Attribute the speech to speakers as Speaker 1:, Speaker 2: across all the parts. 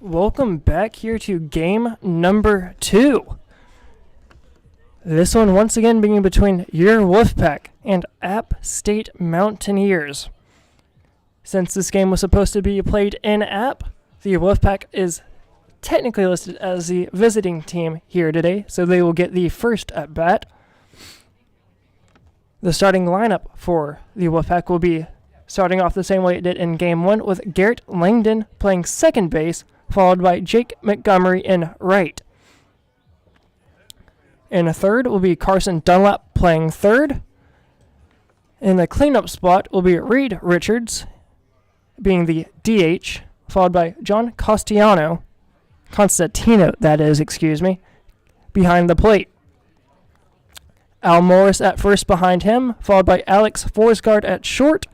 Speaker 1: Welcome back here to game number 2. This one once again being between your Wolfpack and App State Mountaineers. Since this game was supposed to be played in App, the Wolfpack is technically listed as the visiting team here today, so they will get the first at bat. The starting lineup for the Wolfpack will be starting off the same way it did in Game 1 with Garrett Langdon playing second base, followed by Jake Montgomery in right. In a third will be Carson Dunlap playing third. In the cleanup spot will be Reed Richards being the DH, followed by John Constantino, behind the plate. Al Morris at first behind him, followed by Alex Forsgaard at short,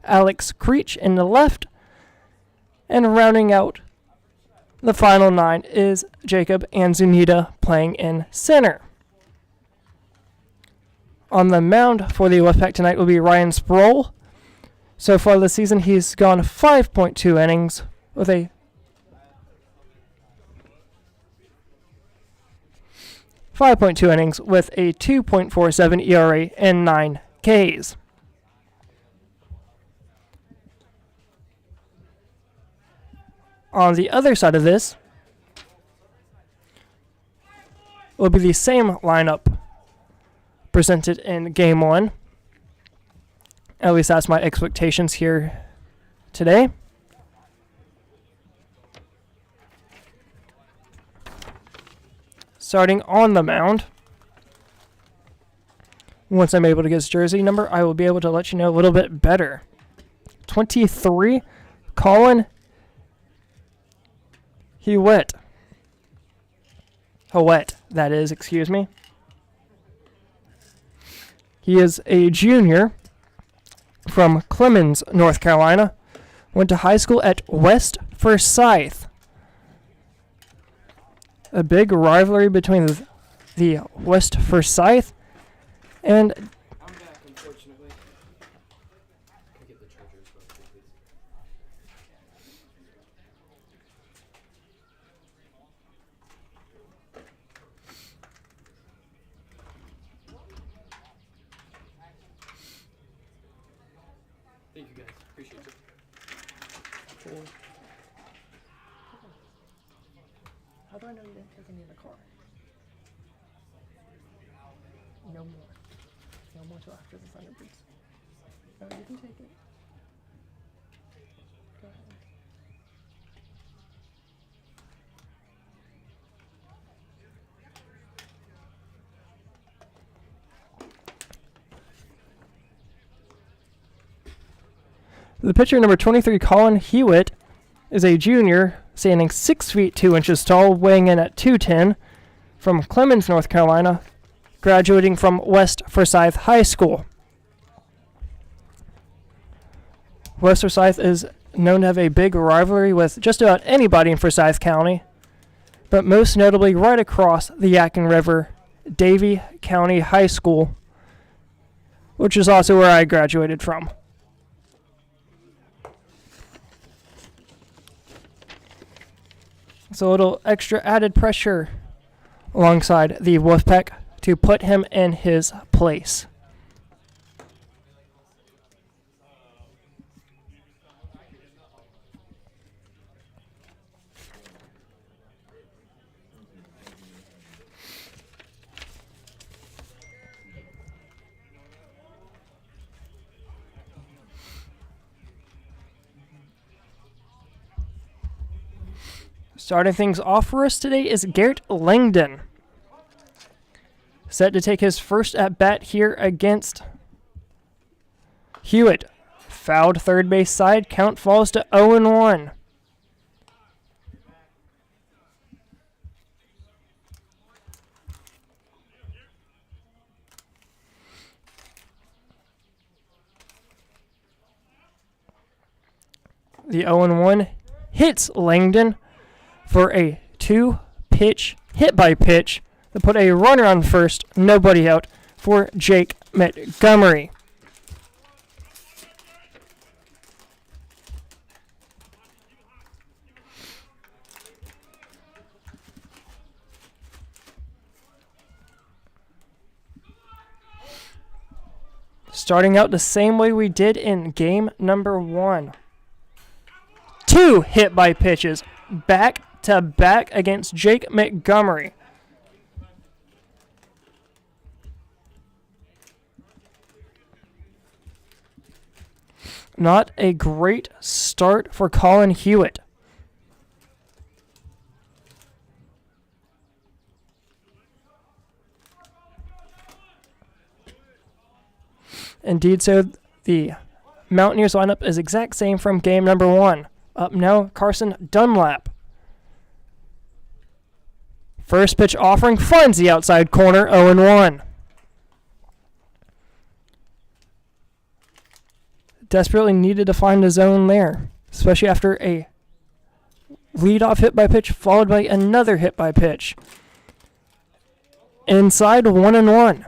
Speaker 1: Alex Creech in the left, and rounding out the final 9 is Jacob Anzunita playing in center. On the mound for the Wolfpack tonight will be Ryan Sproul. So far this season, he's gone 5.2 innings with a 2.47 ERA and 9 Ks. On the other side of this will be the same lineup presented in Game 1. At least that's my expectations here today. Starting on the mound. Once I'm able to get his jersey number, I will be able to let you know a little bit better. 23, Colin Howett, that is, excuse me. He is a junior from Clemens, North Carolina. Went to high school at West Forsyth. A big rivalry between the West Forsyth and
Speaker 2: I'm back, unfortunately. Can I get the charger as well, please? Thank you guys. Appreciate it.
Speaker 1: How do I know you didn't take any in the car? No more. No more till after the Thunderbirds. No, you can take it. Go ahead. The pitcher, number 23, Colin Hewitt, is a junior, standing 6 feet 2 inches tall, weighing in at 210, from Clemens, North Carolina, graduating from West Forsyth High School. West Forsyth is known to have a big rivalry with just about anybody in Forsyth County, but most notably right across the Yadkin River, Davie County High School, which is also where I graduated from. So a little extra added pressure alongside the Wolfpack to put him in his place. Starting things off for us today is Garrett Langdon. Set to take his first at-bat here against Hewitt. Fouled third base side. Count falls to 0-1. The 0-1 hits Langdon for a 2-pitch hit-by-pitch to put a runner on first, nobody out, for Jake Montgomery. Starting out the same way we did in game number 1. 2 hit by pitches back to back against Jake Montgomery. Not a great start for Colin Hewitt. Indeed, so the Mountaineers lineup is exact same from game number 1. Up now, Carson Dunlap. First pitch offering finds the outside corner, 0-1. Desperately needed to find a zone there, especially after a leadoff hit by pitch followed by another hit by pitch. Inside, 1-1.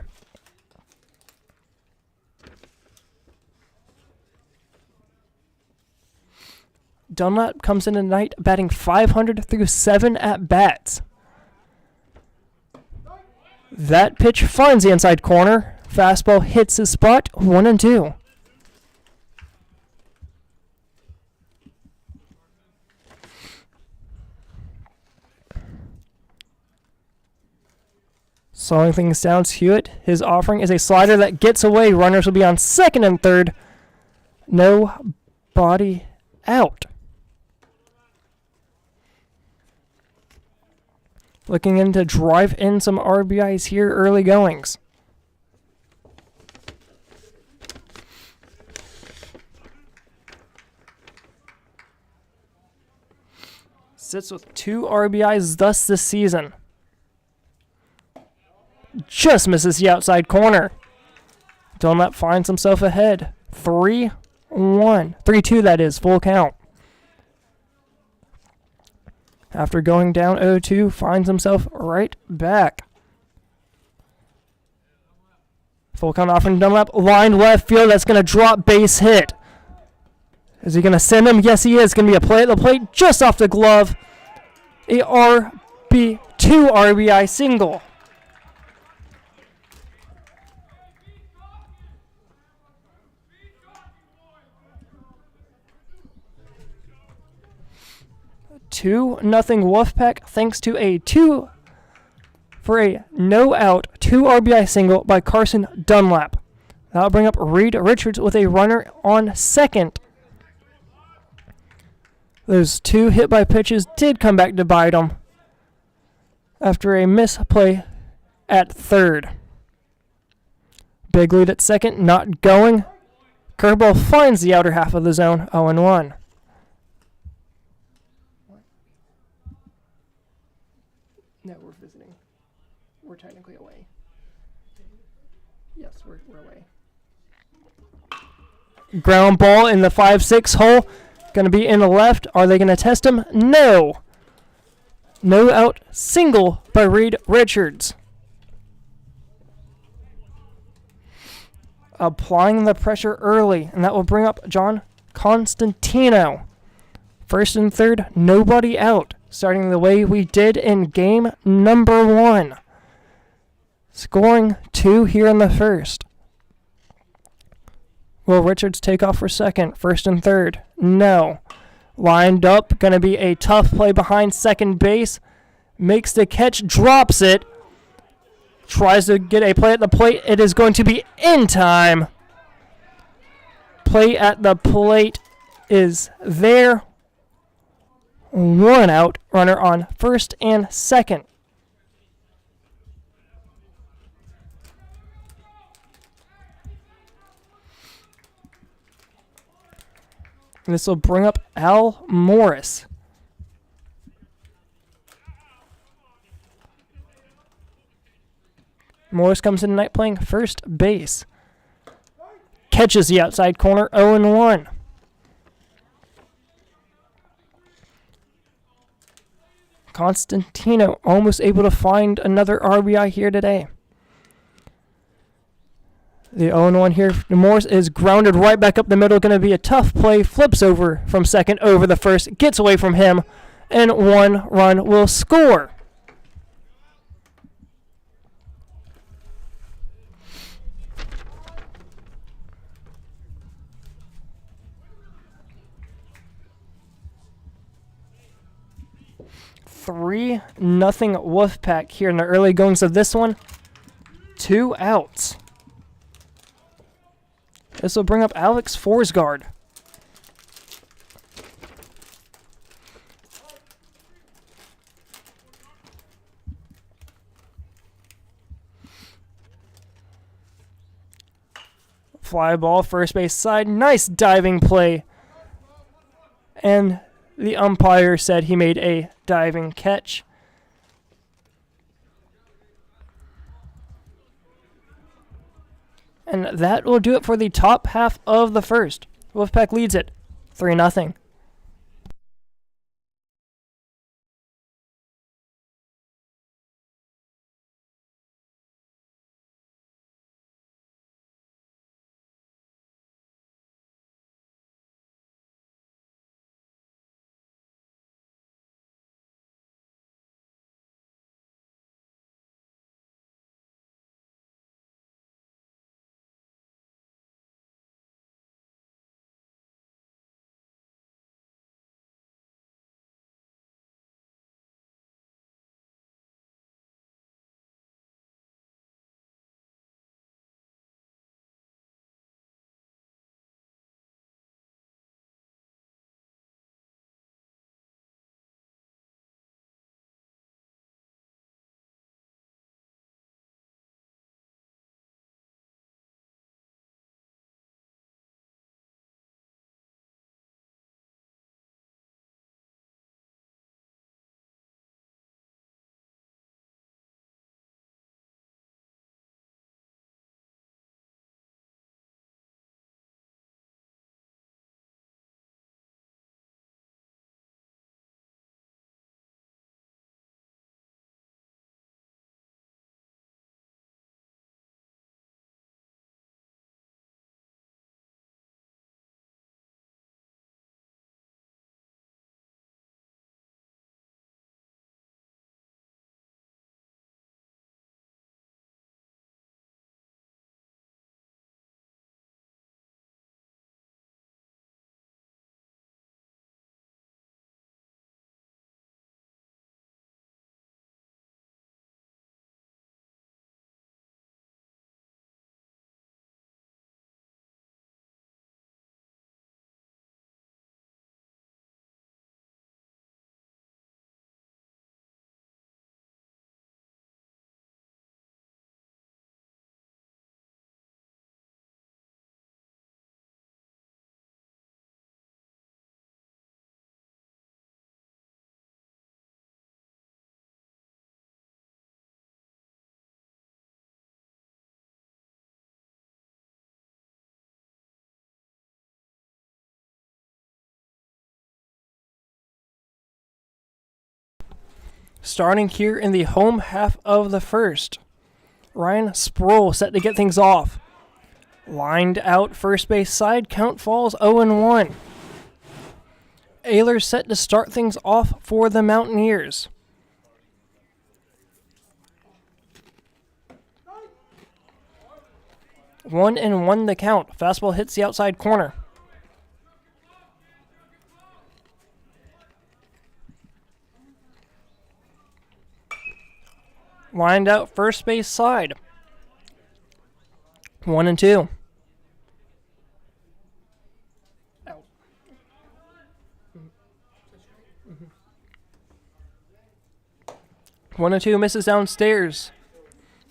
Speaker 1: Dunlap comes in tonight batting .500 through 7 at-bats. That pitch finds the inside corner. Fastball hits his spot, 1-2. Slowing things down, Hewitt. His offering is a slider that gets away. Runners will be on second and third. No body out. Looking in to drive in some RBIs here, early goings. Sits with 2 RBIs thus this season. Just misses the outside corner. Dunlap finds himself ahead. 3-1. 3-2 that is, full count. After going down 0-2, finds himself right back. Full count offering Dunlap. Line left field. That's going to drop, base hit. Is he going to send him? Yes, he is. Going to be a play at the plate just off the glove. A RB2 RBI single. Nothing Wolfpack thanks to a 2 for a no out 2 RBI single by Carson Dunlap. That'll bring up Reed Richards with a runner on second. Those 2 hit by pitches did come back to bite him after a misplay at third. Big lead at second, not going. Curveball finds the outer half of the zone, 0-1. No, we're visiting. We're technically away. Yes, we're away. Ground ball in the 5-6 hole. Going to be in the left. Are they going to test him? No. No out single by Reed Richards. Applying the pressure early, and that will bring up John Constantino. First and third, nobody out. Starting the way we did in game number 1. Scoring 2 here in the first. Will Richards take off for second? First and third? No. Lined up. Going to be a tough play behind second base. Makes the catch. Drops it. Tries to get a play at the plate. It is going to be in time. Play at the plate is there. 1 out, runner on first and second. This will bring up Al Morris. Morris comes in tonight playing first base. Catches the outside corner, 0-1. Constantino almost able to find another RBI here today. The 0-1 here. Morris is grounded right back up the middle. Going to be a tough play. Flips over from second over the first. Gets away from him. And 1 run will score. 3-0 Wolfpack here in the early goings of this one. 2 outs. This will bring up Alex Forsgaard. Fly ball, first base side. Nice diving play. And the umpire said he made a diving catch. And that will do it for the top half of the first. Wolfpack leads it 3-0. Starting here in the home half of the first. Ryan Sproul set to get things off. Lined out first base side, count falls 0-1. Ayler set to start things off for the Mountaineers. One and one the count. Fastball hits the outside corner. Lined out first base side. 1-2. Out. 1-2 misses downstairs.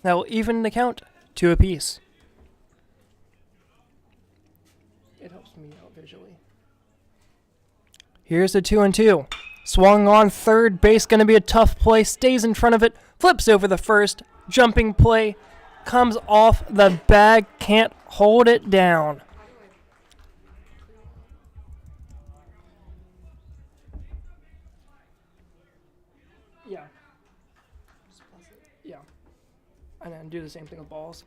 Speaker 1: That will even the count 2 apiece. It helps me out visually. Here's the 2-2. Swung on third base, going to be a tough play. Stays in front of it, flips over the first. Jumping play, comes off the bag, can't hold it down. Yeah. Yeah. And then do the same thing with balls.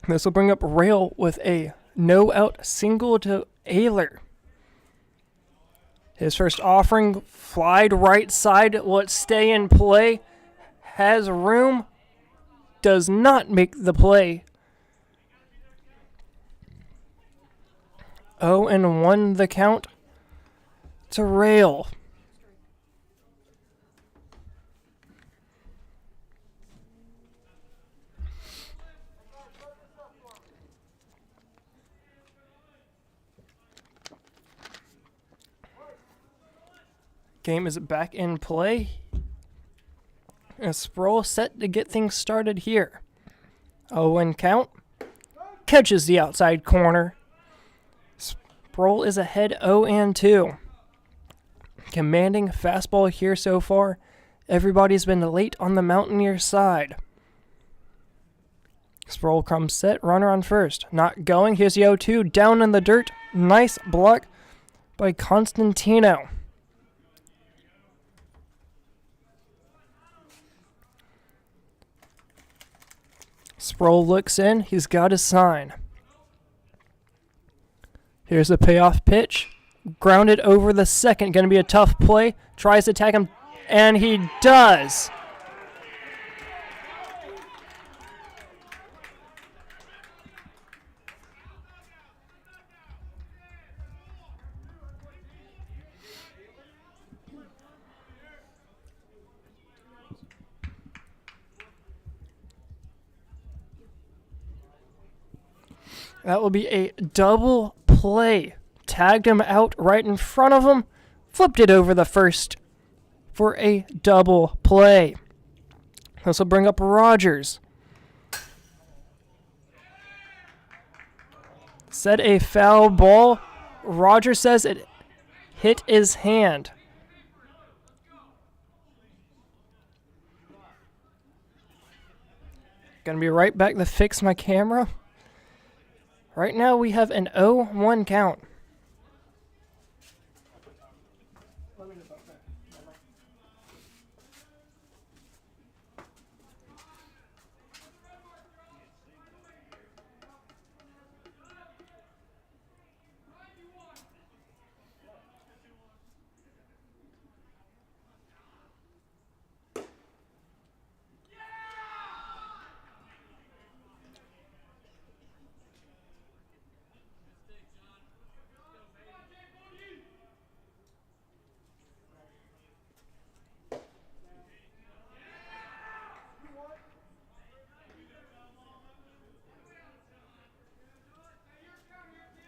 Speaker 1: This will bring up Rail with a no-out single to Ayler. His first offering, flied right side. Will it stay in play? Has room. Does not make the play. 0-1 the count to Rail. Game is back in play. And Sproul set to get things started here. 0-1 count. Catches the outside corner. Sproul is ahead 0-2. Commanding fastball here so far. Everybody's been late on the Mountaineer side. Sproul comes set, runner on first. Not going. Here's the 0-2. Down in the dirt. Nice block by Constantino. Sproul looks in. He's got his sign. Here's the payoff pitch. Grounded over the second. Going to be a tough play. Tries to tag him, and he does. That will be a double play. Tagged him out right in front of him. Flipped it over the first for a double play. This will bring up Rogers. Said a foul ball. Rogers says it hit his hand. Gonna be right back to fix my camera. Right now we have an 0-1 count.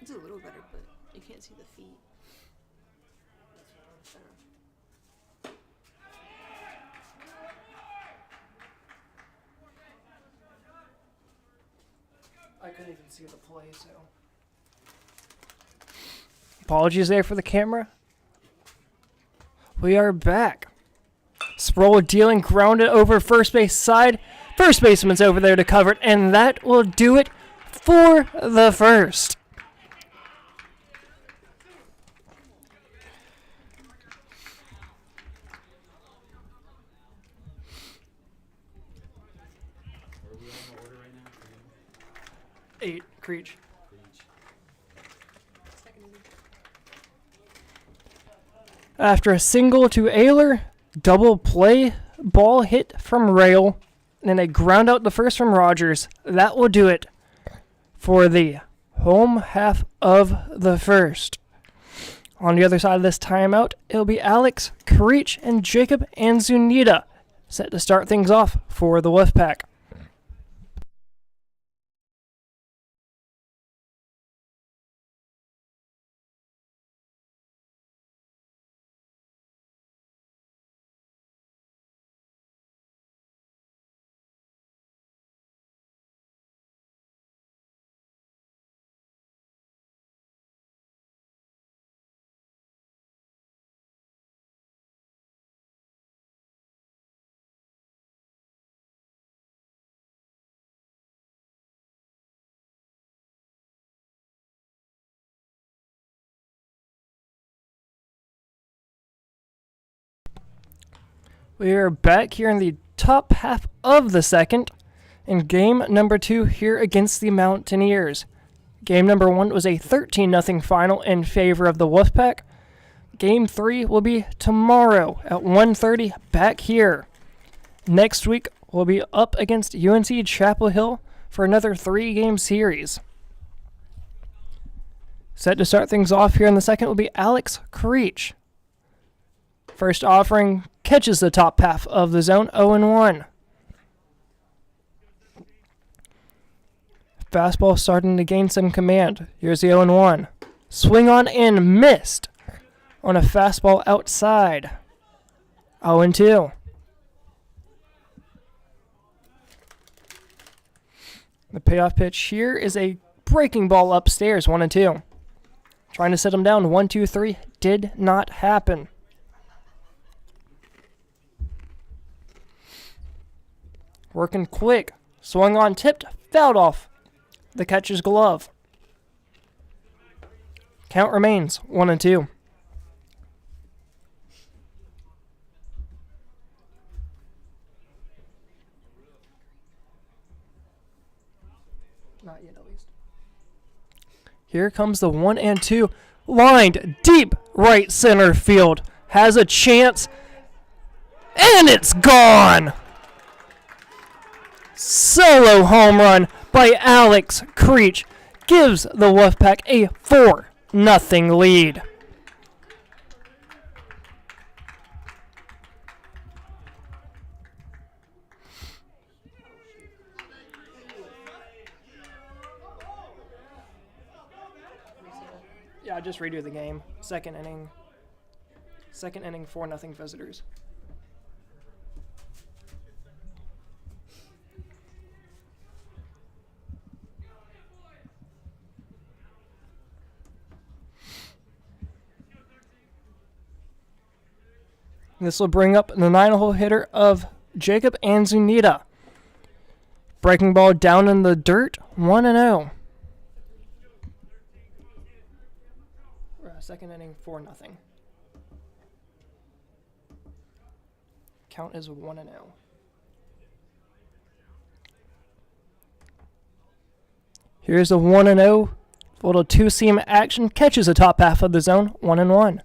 Speaker 3: It's a little better, but you can't see the feet.
Speaker 1: I couldn't even see the play, so. Apologies there for the camera. We are back. Sproul dealing, grounded over first base side. First baseman's over there to cover it, and that will do it for the first.
Speaker 2: Are we on the order right now?
Speaker 1: 8, Creech. After a single to Ayler, double play, ball hit from Rail, and a ground out the first from Rogers. That will do it for the home half of the first. On the other side of this timeout, it'll be Alex, Creech, and Jacob and Zunita set to start things off for the Wolfpack. We are back here in the top half of the second in game number 2 here against the Mountaineers. Game number 1 was a 13-0 final in favor of the Wolfpack. Game 3 will be tomorrow at 1:30 back here. Next week, we'll be up against UNC Chapel Hill for another 3-game series. Set to start things off here in the second will be Alex Creech. First offering catches the top half of the zone, 0-1. Fastball starting to gain some command. Here's the 0-1. Swing on and missed on a fastball outside. 0-2. The payoff pitch here is a breaking ball upstairs, 1-2. Trying to set him down, 1-2-3. Did not happen. Working quick. Swung on, tipped, fouled off the catcher's glove. Count remains 1-2. Not yet, at least. Here comes the 1-2. Lined deep right center field. Has a chance. And it's gone. Solo home run by Alex Creech gives the Wolfpack a 4-0 lead. Yeah, just redo the game. Second inning, 4-0 visitors. This will bring up the 9-hole hitter of Jacob Anzunita. Breaking ball down in the dirt, 1-0. Second inning, 4-0. Count is 1-0. Here's a 1-0. Little two-seam action. Catches the top half of the zone, 1-1.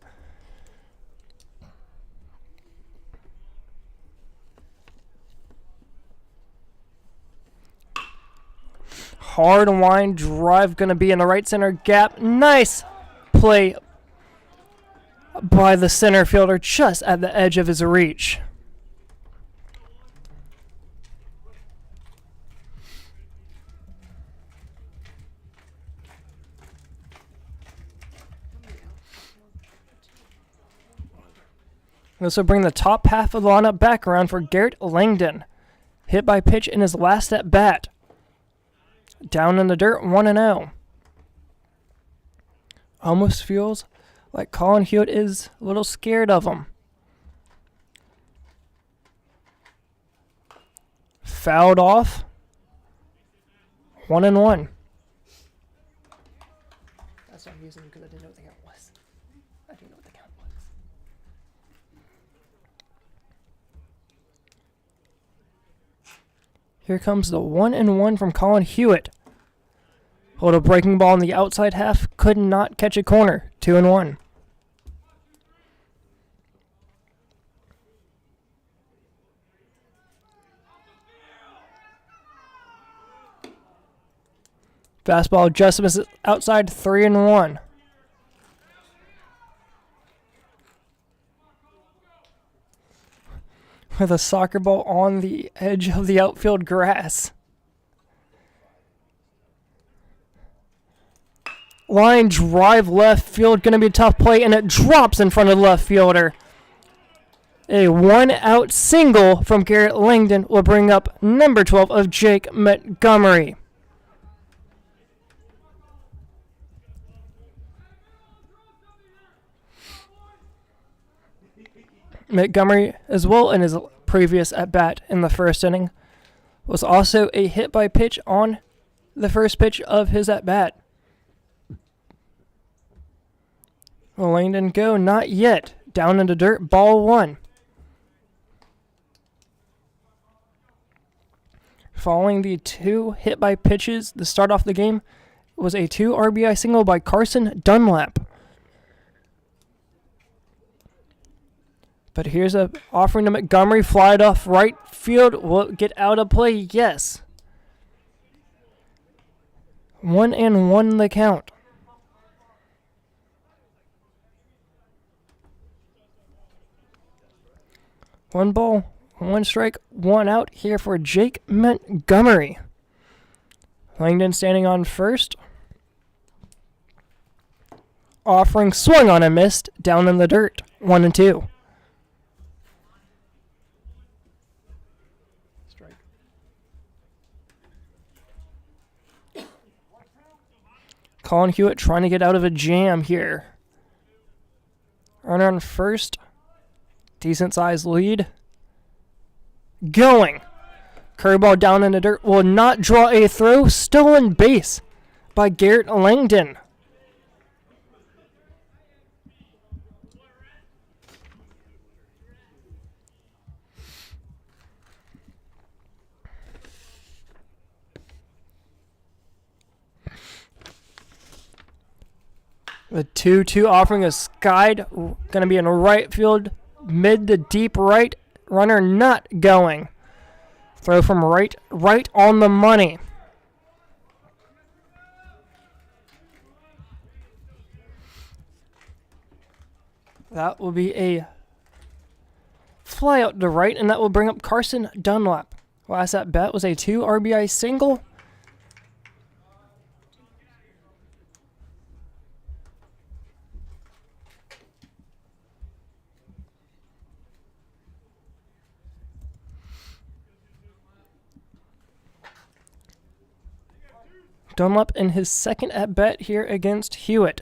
Speaker 1: Hard line drive going to be in the right center gap. Nice play by the center fielder just at the edge of his reach. This will bring the top half of the lineup back around for Garrett Langdon. Hit by pitch in his last at bat. Down in the dirt, 1-0. Almost feels like Colin Hewitt is a little scared of him. Fouled off. 1-1. That's what I'm using because I didn't know what the count was. I didn't know what the count was. Here comes the 1-1 from Colin Hewitt. Hold a breaking ball in the outside half. Could not catch a corner. 2-1. Fastball just misses outside. 3-1. With a soccer ball on the edge of the outfield grass. Line drive left field, going to be a tough play, and it drops in front of the left fielder. A 1-out single from Garrett Langdon will bring up number 12 of Jake Montgomery. Montgomery, as well in his previous at-bat in the first inning, was also a hit by pitch on the first pitch of his at-bat. Will Langdon go? Not yet. Down in the dirt, ball 1. Following the 2 hit by pitches, the start off the game was a 2 RBI single by Carson Dunlap. But here's a offering to Montgomery, fly it off right field. Will it get out of play? Yes. 1-1 the count. 1 ball, 1 strike, 1 out here for Jake Montgomery. Langdon standing on first. Offering swung on and missed. Down in the dirt. 1-2.
Speaker 2: Strike.
Speaker 1: Colin Hewitt trying to get out of a jam here. Runner on first. Decent sized lead. Going. Curveball down in the dirt. Will not draw a throw. Stolen base by Garrett Langdon. The 2-2 offering a skide. Going to be in right field. Mid to deep right. Runner not going. Throw from right on the money. That will be a fly out to right, and that will bring up Carson Dunlap. Last at bat was a 2 RBI single. Dunlap in his second at bat here against Hewitt.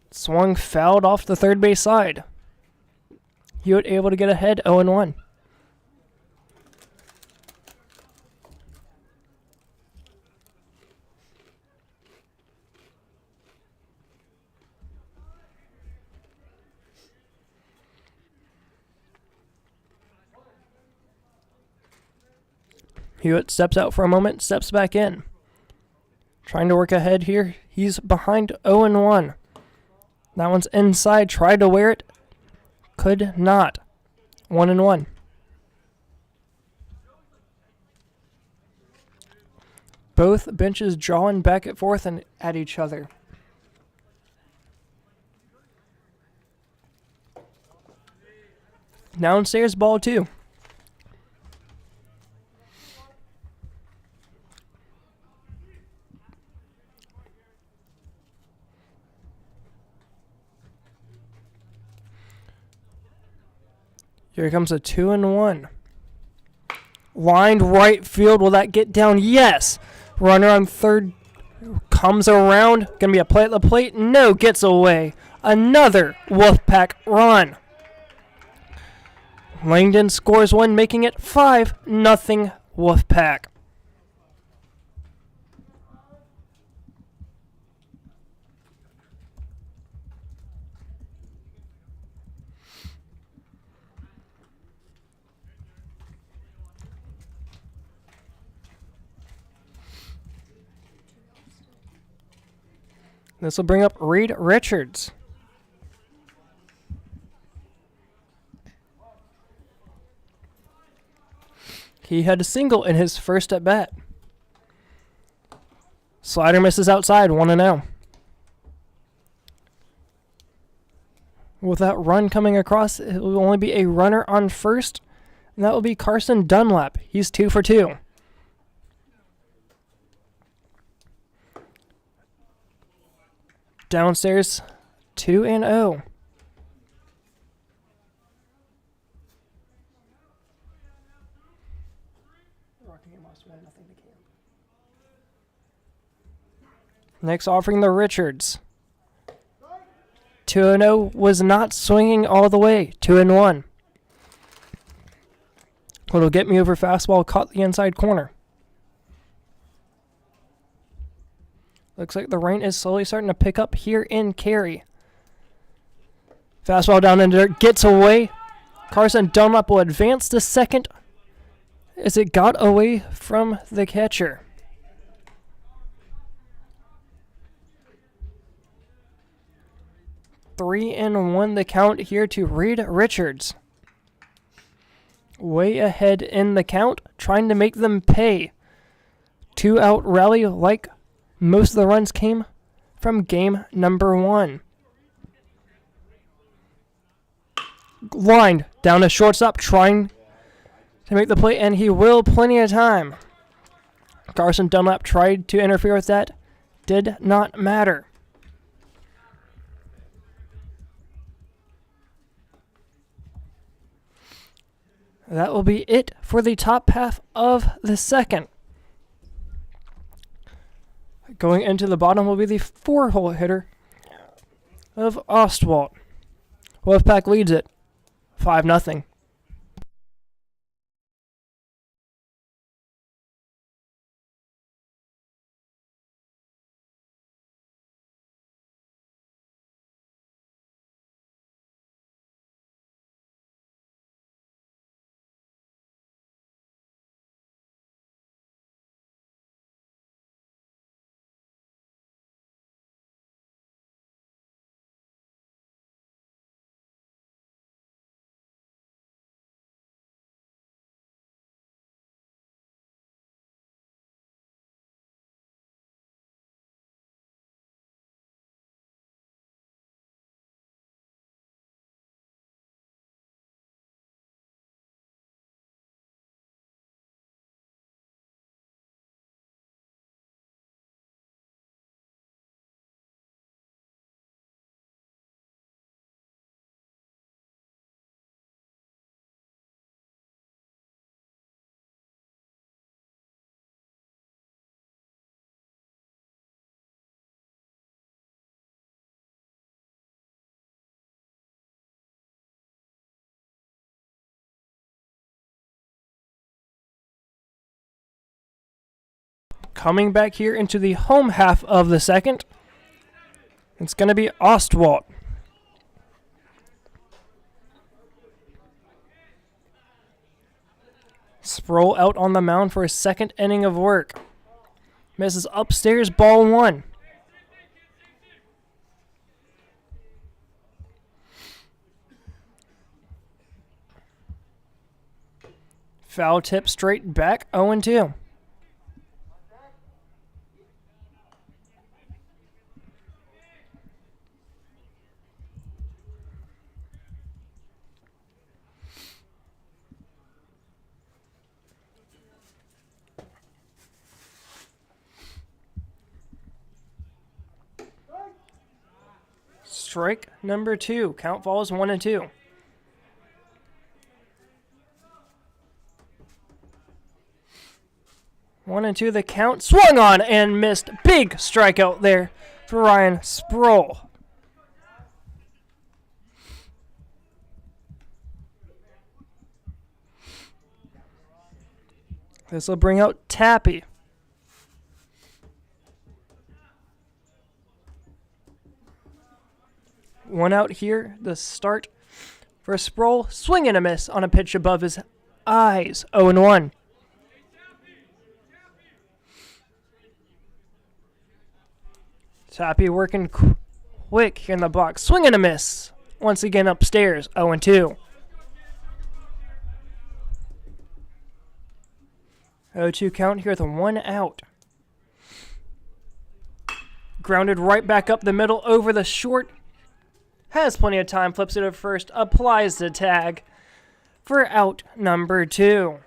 Speaker 1: Swung fouled off the third base side. Hewitt able to get ahead 0-1. Hewitt steps out for a moment, steps back in. Trying to work ahead here. He's behind 0-1. That one's inside. Tried to wear it. Could not. 1-1. Both benches jawing back and forth and at each other. Downstairs ball 2. Here comes a 2-1. Lined right field. Will that get down? Yes. Runner on third comes around. Gonna be a play at the plate. No, gets away. Another Wolfpack run. Langdon scores 1, making it 5-0 Wolfpack. This will bring up Reed Richards. He had a single in his first at bat. Slider misses outside, 1-0. With that run coming across, it will only be a runner on first, and that will be Carson Dunlap. He's 2 for 2. Downstairs, 2-0. Next offering the Richards. 2-0 was not swinging all the way. 2-1. Little get me over fastball caught the inside corner. Looks like the rain is slowly starting to pick up here in Cary. Fastball down in the dirt, gets away. Carson Dunlap will advance to second as it got away from the catcher. Three and one the count here to Reed Richards. Way ahead in the count, trying to make them pay. 2-out rally like most of the runs came from game number 1. lined down to shortstop, trying to make the play, and he will plenty of time. Carson Dunlap tried to interfere with that. Did not matter. That will be it for the top half of the second. Going into the bottom will be the 4-hole hitter of Ostwald. Wolfpack leads it 5-0. Coming back here into the home half of the second, it's going to be Ostwald. Sproul out on the mound for his second inning of work. Misses upstairs, ball 1. Foul tip straight back, 0-2. Strike number 2. Count falls 1-2. One and two, the count. Swung on and missed. Big strikeout there for Ryan Sproul. This will bring out Tappy. One out here, the start for Sproul. Swing and a miss on a pitch above his eyes. 0-1. Tappy working quick here in the box. Swing and a miss. Once again upstairs. 0-2. 0-2 count here with 1 out. Grounded right back up the middle over the short. Has plenty of time. Flips it over first. Applies the tag for out number 2.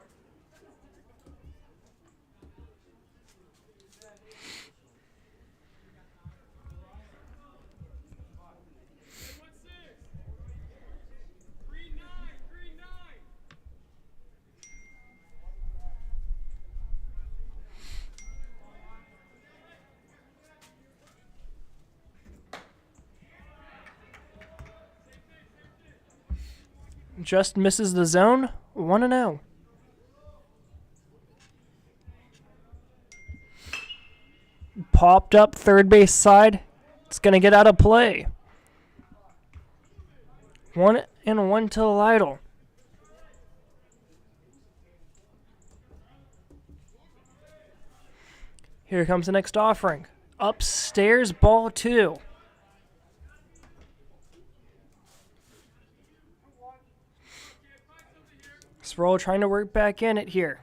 Speaker 1: Just misses the zone. 1-0. Popped up third base side. It's going to get out of play. 1-1 to Lytle. Here comes the next offering. Upstairs, ball 2. Sproul trying to work back in it here.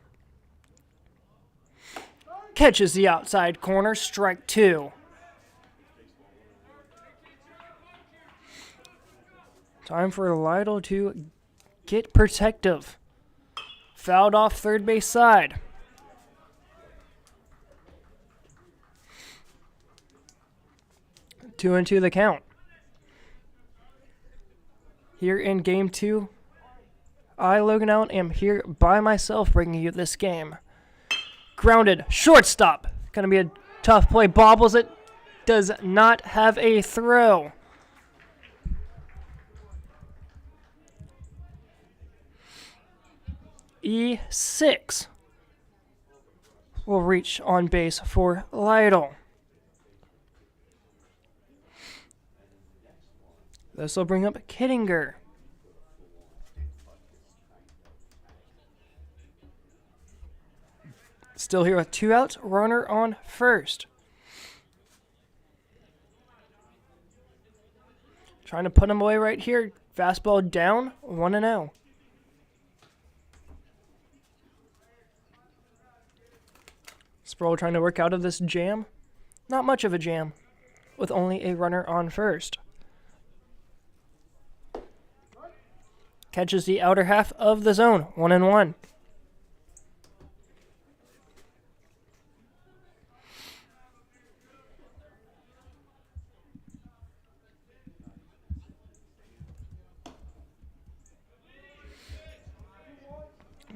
Speaker 1: Catches the outside corner, strike 2. Time for Lytle to get protective. Fouled off third base side. Two and two the count. Here in game two, I, Logan Allen, am here by myself bringing you this game. Grounded, shortstop. Gonna be a tough play. Bobbles it. Does not have a throw. E6 will reach on base for Lytle. This will bring up Kittinger. Still here with 2 outs, runner on first. Trying to put him away right here. Fastball down, 1-0. Sproul trying to work out of this jam. Not much of a jam, with only a runner on first. Catches the outer half of the zone, 1-1.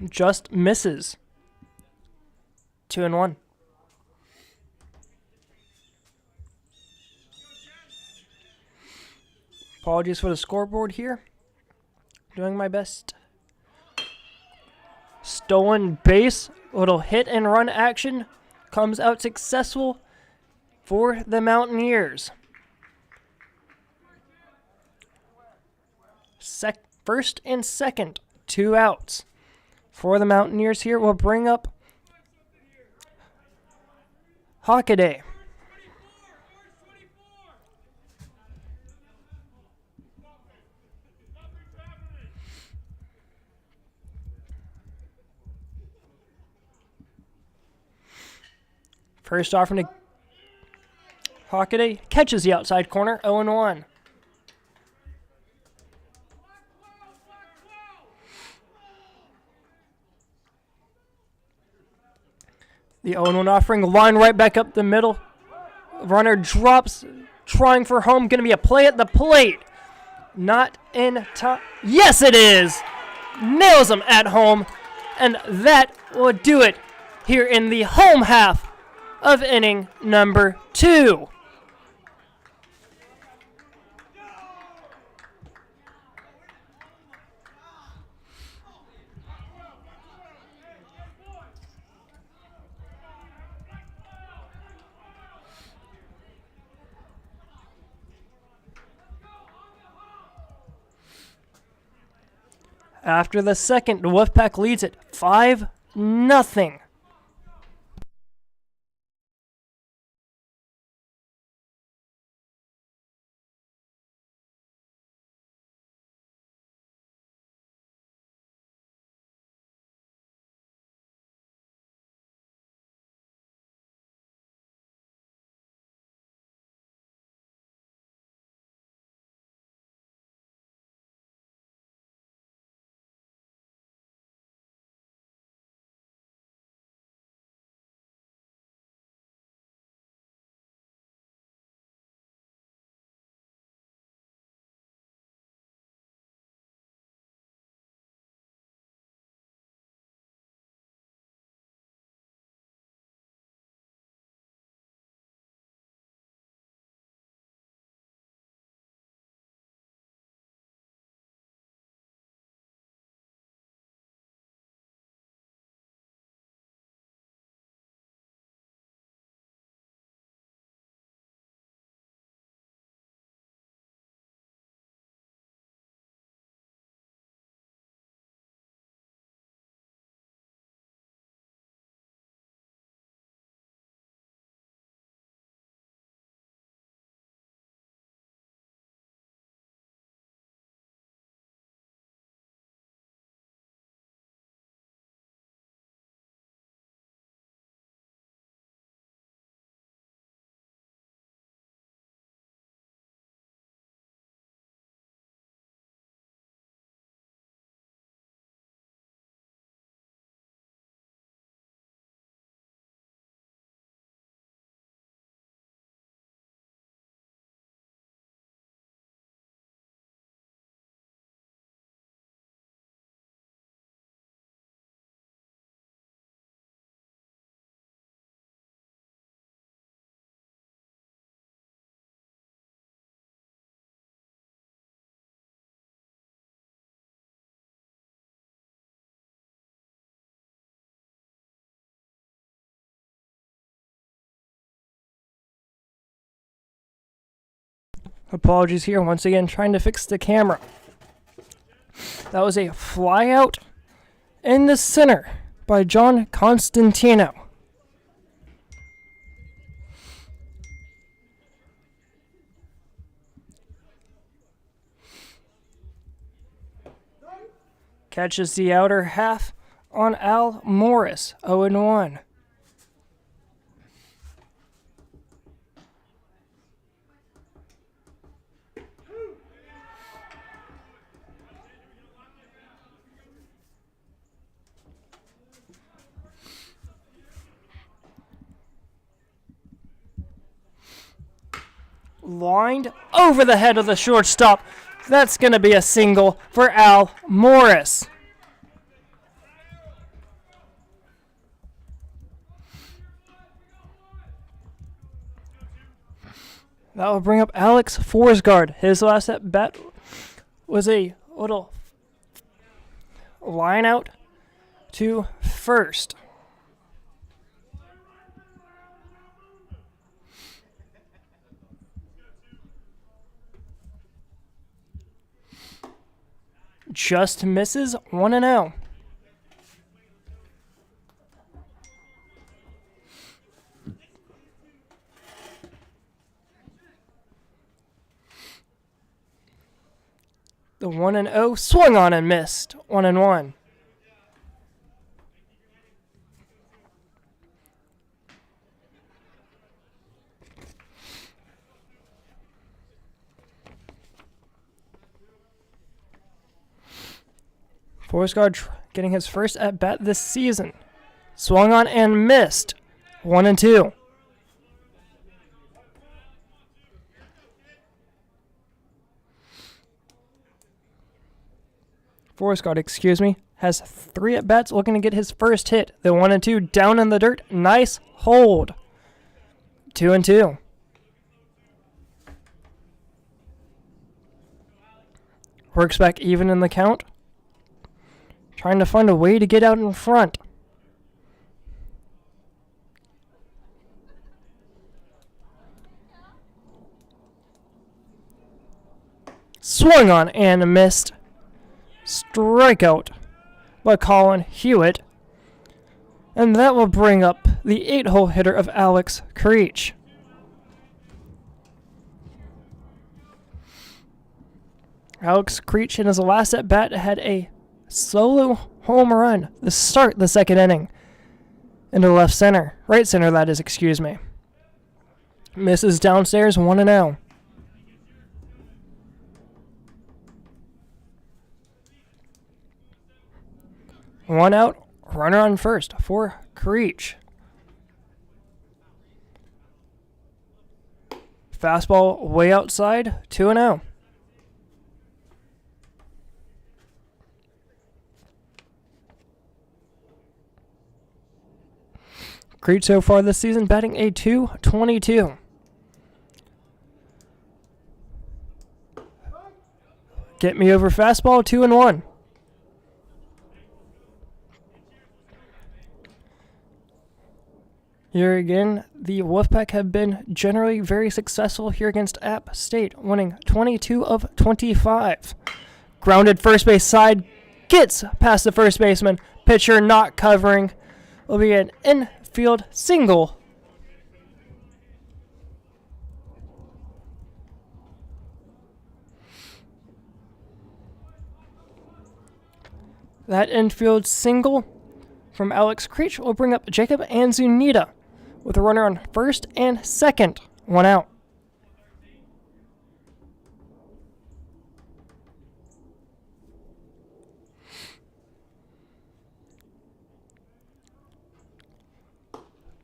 Speaker 1: Just misses. 2-1. Apologies for the scoreboard here. Doing my best. Stolen base. Little hit and run action. Comes out successful for the Mountaineers. First and second. 2 outs. For the Mountaineers here, we'll bring up Hockaday. First offering to Hockaday. Catches the outside corner, 0-1. The 0-1 offering, line right back up the middle. Runner drops, trying for home. Going to be a play at the plate. Not in time. Yes, it is. Nails him at home. And that will do it here in the home half of inning number 2. After the second, the Wolfpack leads it 5-0. Apologies here once again, trying to fix the camera. That was a fly out in the center by John Constantino. Catches the outer half on Al Morris, 0-1. Lined over the head of the shortstop. That's going to be a single for Al Morris. That will bring up Alex Forsgaard. His last at bat was a little line out to first. Just misses 1-0. The 1-0 swung on and missed. 1-1. Forsgaard getting his first at bat this season. Swung on and missed. 1-2. Forsgaard, has 3 at bats looking to get his first hit. The 1-2 down in the dirt. Nice hold. 2-2. Works back even in the count. Trying to find a way to get out in front. Swung on and missed. Strikeout by Colin Hewitt. And that will bring up the 8-hole hitter of Alex Creech. Alex Creech in his last at bat had a solo home run to start the second inning. Into left center. Right center, that is, Misses downstairs, 1-0. One out, runner on first for Creech. Fastball way outside, 2-0. Creech so far this season batting a .222. Get me over fastball, 2-1. Here again, the Wolfpack have been generally very successful here against App State, winning 22 of 25. Grounded first base side, gets past the first baseman. Pitcher not covering. Will be an infield single. That infield single from Alex Creech will bring up Jacob Anzunita with a runner on first and second. One out.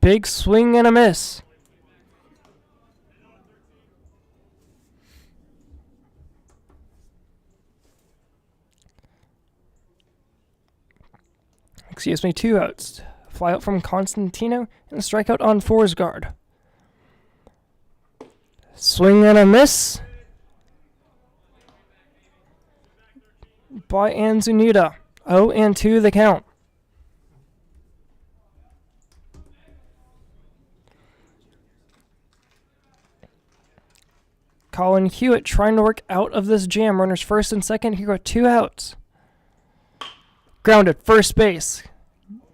Speaker 1: Big swing and a miss. Two outs. Fly out from Constantino and a strikeout on Forsgaard. Swing and a miss by Anzunita. 0-2 the count. Colin Hewitt trying to work out of this jam. Runners first and second. Here go 2 outs. Grounded, first base.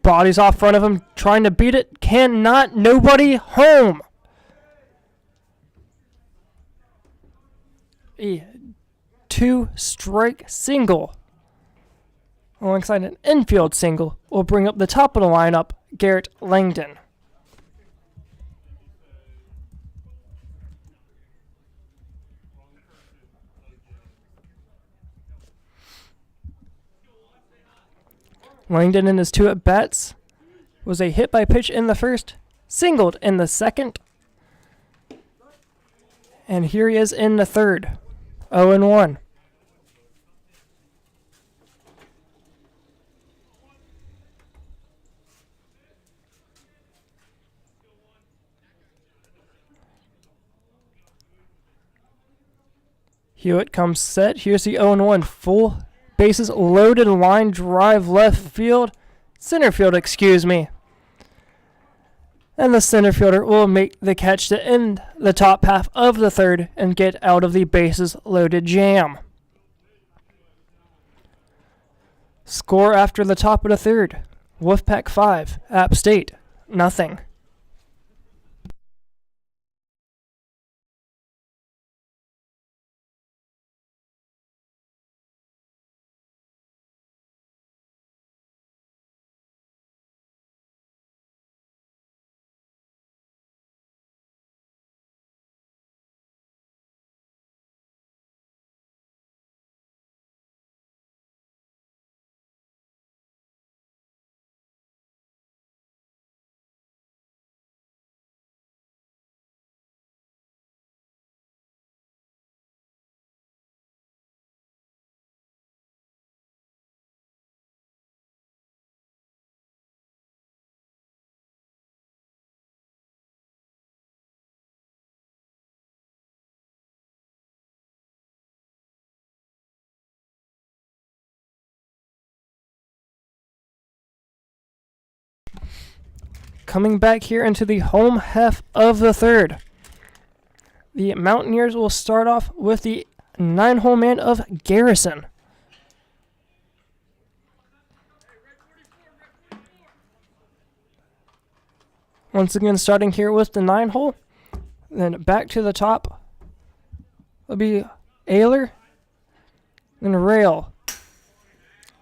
Speaker 1: Bodies off front of him, trying to beat it. Cannot. Nobody home. A 2-strike single alongside an infield single will bring up the top of the lineup, Garrett Langdon. Langdon in his 2 at-bats was a hit by pitch in the first, singled in the second, and here he is in the third, 0-1. Hewitt comes set. Here's the 0-1. Full bases loaded, line drive left field. Center field, excuse me. And the center fielder will make the catch to end the top half of the third and get out of the bases loaded jam. Score after the top of the third. Wolfpack 5, App State, nothing. Coming back here into the home half of the third. The Mountaineers will start off with the 9-hole man of Garrison. Once again, starting here with the 9-hole. Then back to the top will be Ayler. Then Rail.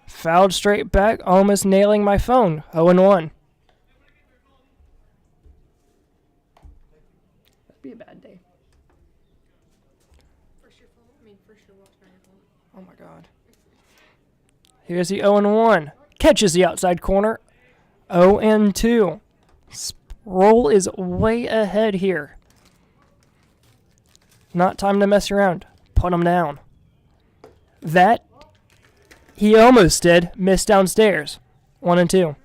Speaker 1: Fouled straight back, almost nailing my phone. 0-1.
Speaker 3: Be a bad day. First your phone? I mean, first your watch, not your phone.
Speaker 1: Oh my god. Here's the 0-1. Catches the outside corner. 0-2. Sproul is way ahead here. Not time to mess around. Put him down. That he almost did. Missed downstairs. 1-2.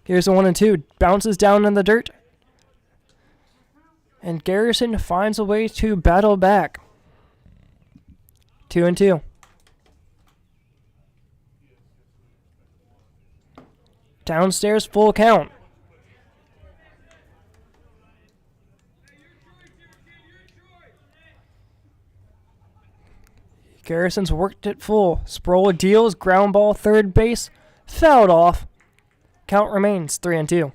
Speaker 1: Here's a 1-2. Bounces down in the dirt. And Garrison finds a way to battle back. 2-2. Downstairs, full count. Garrison's worked it full. Sproul deals, ground ball, third base, fouled off. Count remains 3-2.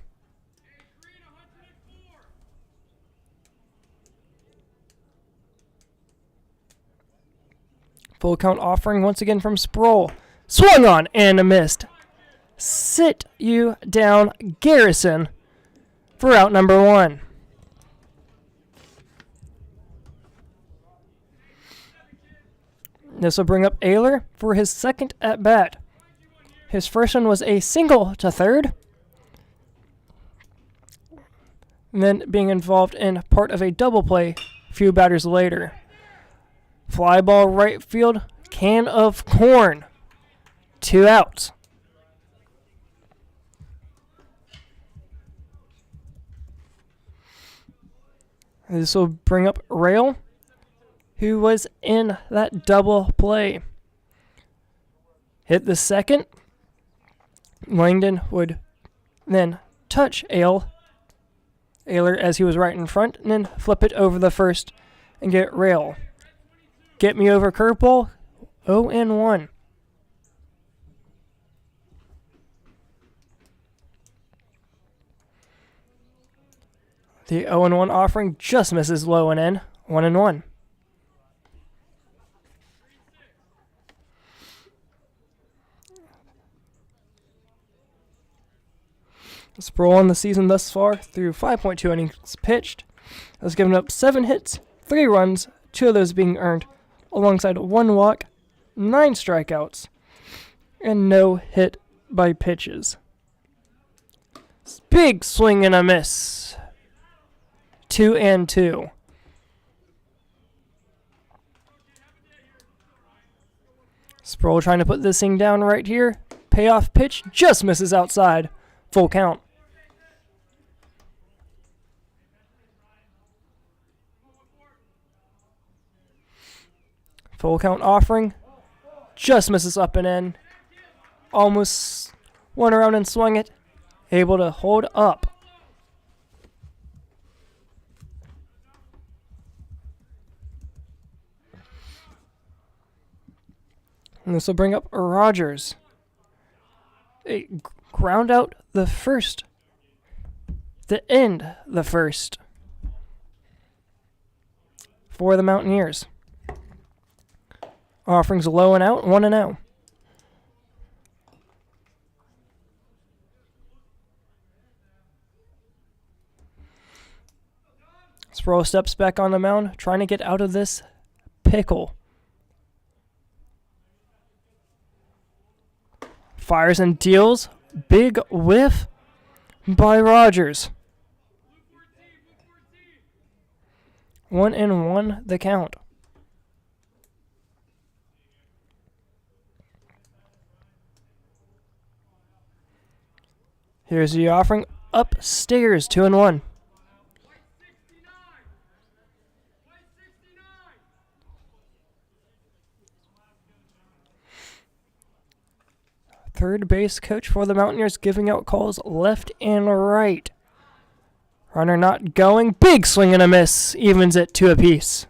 Speaker 1: Full count offering once again from Sproul. Swung on and missed. Sit you down, Garrison, for out number 1. This will bring up Ayler for his second at bat. His first one was a single to third, and then being involved in part of a double play a few batters later. Fly ball right field, can of corn. 2 outs. This will bring up Rail, who was in that double play. Hit the second. Langdon would then touch Ale Ayler as he was right in front, and then flip it over the first and get rail. Get me over curveball, 0-1. The 0-1 offering just misses low and in, 1-1. Sproul on the season thus far through 5.2 innings pitched has given up 7 hits, 3 runs, 2 of those being earned, alongside 1 walk, 9 strikeouts, and no hit by pitches. Big swing and a miss. 2-2. Sproul trying to put this thing down right here. Payoff pitch just misses outside. Full count. Full count offering. Just misses up and in. Almost went around and swung it. Able to hold up. And this will bring up Rogers. A ground out the first. To end the first. For the Mountaineers. Offerings low and out, 1-0. Sproul steps back on the mound, trying to get out of this pickle. Fires and deals. Big whiff by Rogers. 1-1 the count. Here's the offering. Upstairs, 2-1. Third base coach for the Mountaineers giving out calls left and right. Runner not going. Big swing and a miss. Evens it 2 apiece.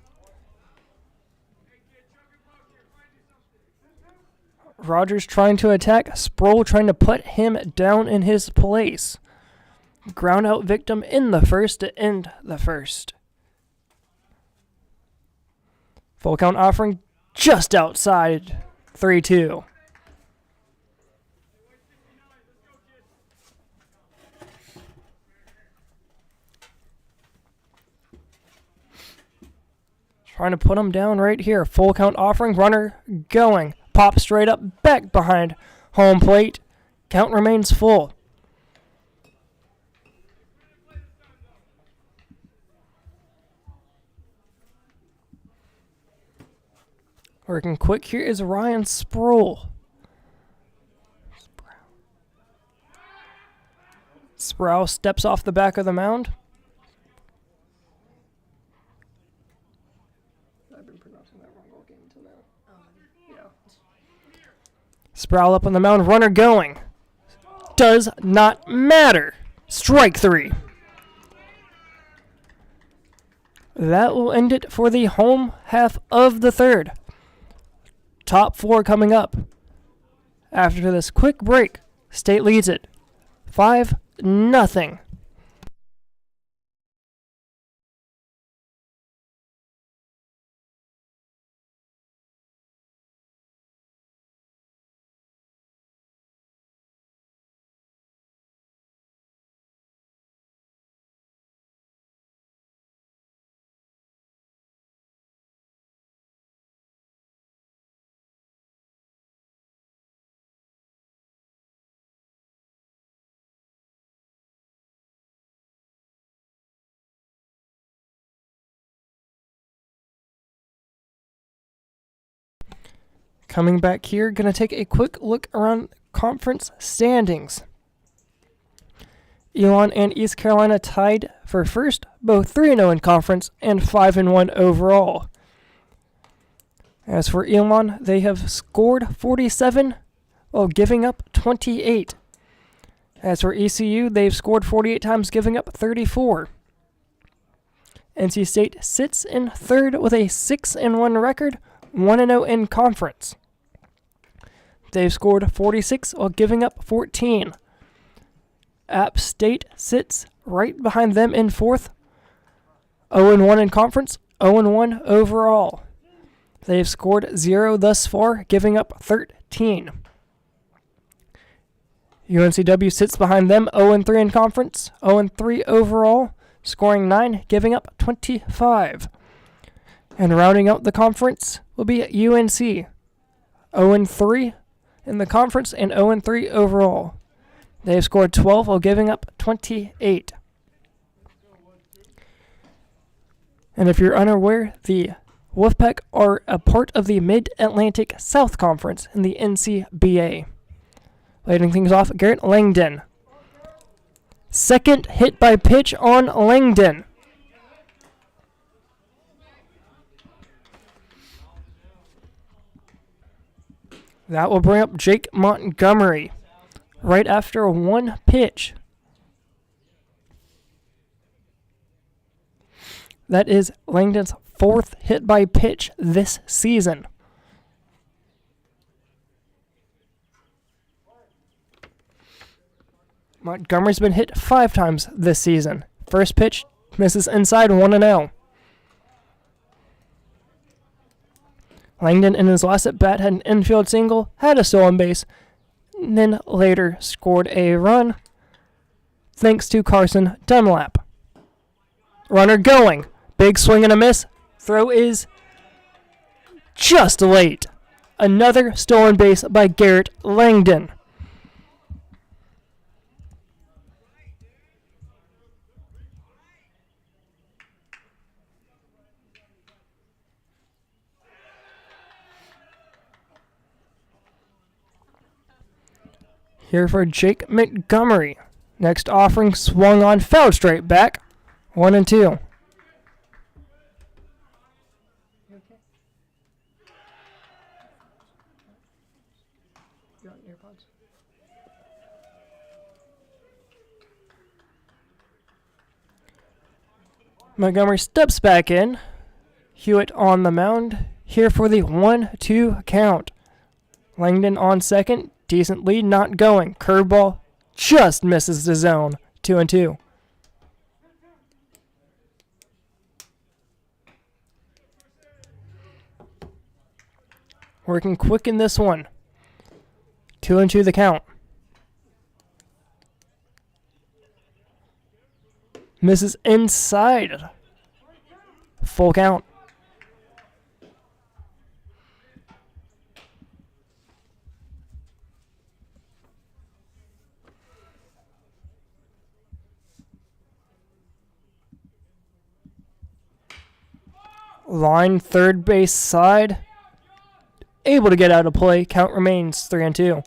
Speaker 1: Rogers trying to attack. Sproul trying to put him down in his place. Ground out victim in the first to end the first. Full count offering just outside. 3-2. Trying to put him down right here. Full count offering. Runner going. Pop straight up back behind home plate. Count remains full. Working quick here is Ryan Sproul. Sproul steps off the back of the mound.
Speaker 3: I've been pronouncing that wrong all game until now. Yeah.
Speaker 1: Sproul up on the mound. Runner going. Does not matter. Strike 3. That will end it for the home half of the third. Top 4 coming up. After this quick break, State leads it 5-0. Coming back here, going to take a quick look around conference standings. Elon and East Carolina tied for first, both 3-0 in conference and 5-1 overall. As for Elon, they have scored 47 while giving up 28. As for ECU, they've scored 48 times, giving up 34. NC State sits in third with a 6-1 record, 1-0 in conference. They've scored 46 while giving up 14. App State sits right behind them in fourth, 0-1 in conference, 0-1 overall. They've scored 0 thus far, giving up 13. UNCW sits behind them, 0-3 in conference, 0-3 overall, scoring 9, giving up 25. And rounding out the conference will be UNC, 0-3 in the conference and 0-3 overall. They have scored 12 while giving up 28. And if you're unaware, the Wolfpack are a part of the Mid-Atlantic South Conference in the NCBA. Leading things off, Garrett Langdon. Second hit by pitch on Langdon. That will bring up Jake Montgomery right after one pitch. That is Langdon's fourth hit by pitch this season. Montgomery's been hit 5 times this season. First pitch misses inside, 1-0. Langdon in his last at bat had an infield single, had a stolen base, and then later scored a run thanks to Carson Dunlap. Runner going. Big swing and a miss. Throw is just late. Another stolen base by Garrett Langdon. Here for Jake Montgomery. Next offering swung on, foul straight back. 1-2.
Speaker 3: You okay? You want earpods?
Speaker 1: Montgomery steps back in. Hewitt on the mound. Here for the 1-2 count. Langdon on second. Decent lead, not going. Curveball just misses the zone. 2-2. Working quick in this one. 2-2 the count. Misses inside. Full count. Line third base side. Able to get out of play. Count remains 3-2.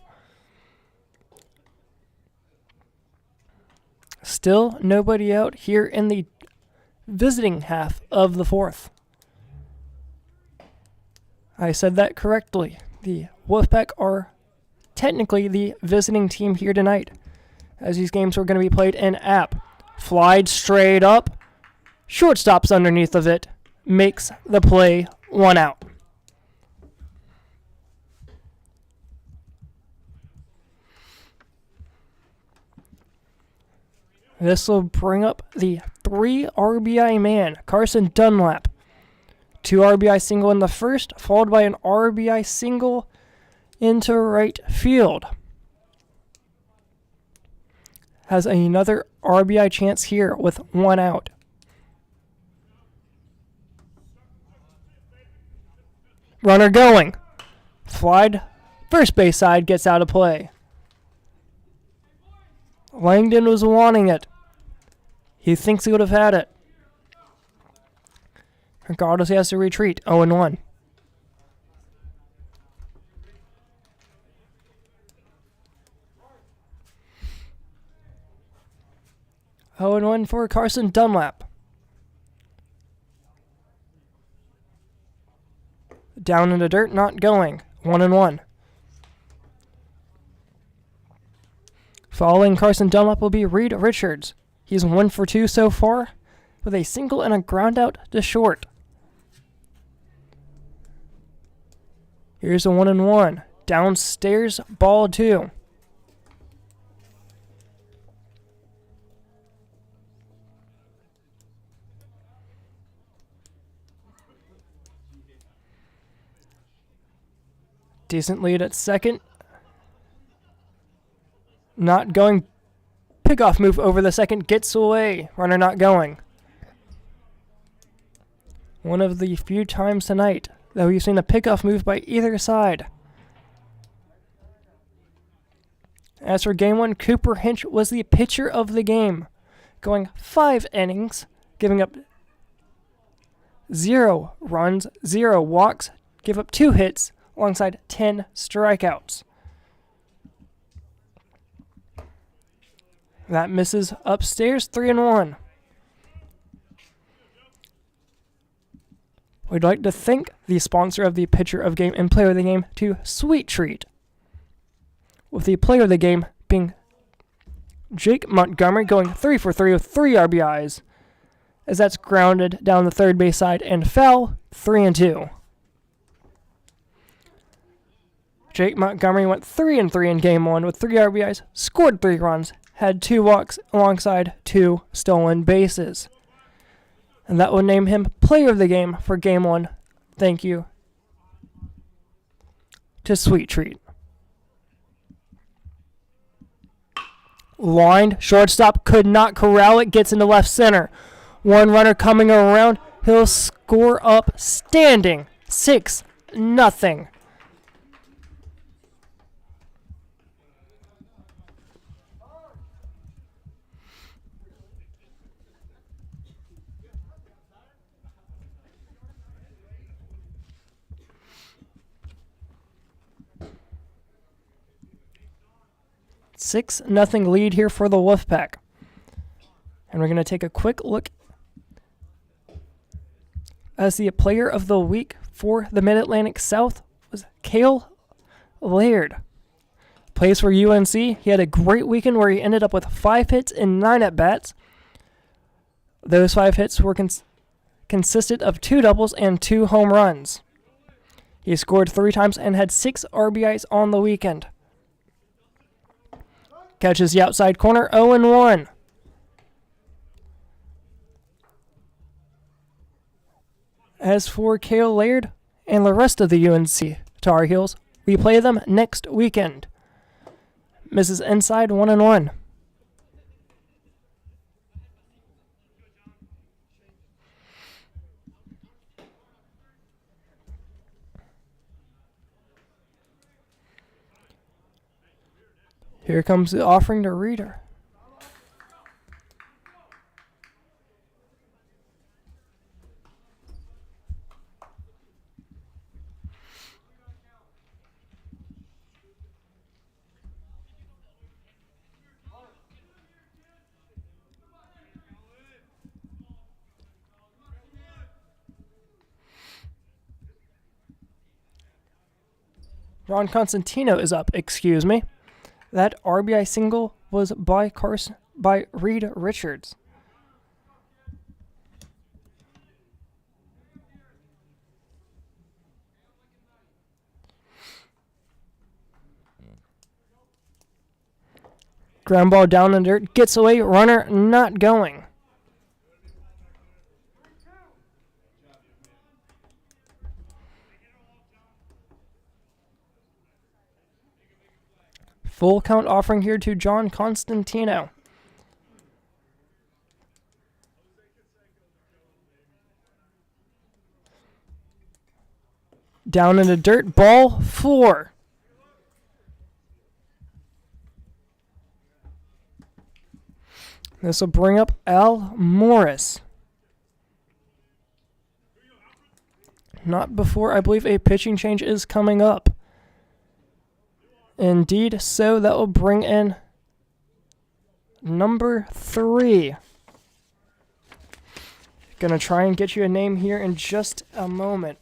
Speaker 1: Still nobody out here in the visiting half of the fourth. I said that correctly. The Wolfpack are technically the visiting team here tonight, as these games were going to be played in App. Flied straight up. Shortstop's underneath of it. Makes the play, 1 out. This will bring up the 3 RBI man, Carson Dunlap. 2 RBI single in the first, followed by an RBI single into right field. Has another RBI chance here with 1 out. Runner going. Flied. First base side gets out of play. Langdon was wanting it. He thinks he would have had it. Regardless, he has to retreat. 0-1. For Carson Dunlap. Down in the dirt, not going. 1-1. Following Carson Dunlap will be Reed Richards. He's 1 for 2 so far. with a single and a ground out to short. Here's a 1-1. Downstairs, ball 2. Decent lead at second. Not going. Pickoff move over the second. Gets away. Runner not going. One of the few times tonight that we've seen a pickoff move by either side. As for game 1, Cooper Hinch was the pitcher of the game, going 5 innings, giving up 0 runs, 0 walks, give up 2 hits, alongside 10 strikeouts. That misses upstairs, 3-1. We'd like to thank the sponsor of the pitcher of game and player of the game to Sweet Treat, with the player of the game being Jake Montgomery, going 3 for 3 with 3 RBIs, as that's grounded down the third base side and foul, 3-2. Jake Montgomery went 3-3 in game 1 with 3 RBIs, scored 3 runs, had 2 walks alongside 2 stolen bases. And that will name him player of the game for game 1. Thank you to Sweet Treat. Lined, shortstop could not corral it, gets into left center. One runner coming around, he'll score up standing, 6-0. Nothing lead here for the Wolfpack. And we're going to take a quick look as the player of the week for the Mid-Atlantic South was Cale Laird. Plays for UNC. He had a great weekend where he ended up with 5 hits and 9 at-bats. Those 5 hits were consisted of 2 doubles and 2 home runs. He scored 3 times and had 6 RBIs on the weekend. Catches the outside corner, 0-1. As for Cale Laird and the rest of the UNC Tar Heels, we play them next weekend. Misses inside, 1-1. Here comes the offering to Reader. Ron Constantino is up, excuse me. That RBI single was by Reed Richards. Ground ball down in the dirt, gets away, runner not going. Full count offering here to John Constantino. Down in the dirt, ball 4. This will bring up Al Morris. Not before, I believe, a pitching change is coming up. Indeed, so that will bring in number 3. Gonna try and get you a name here in just a moment.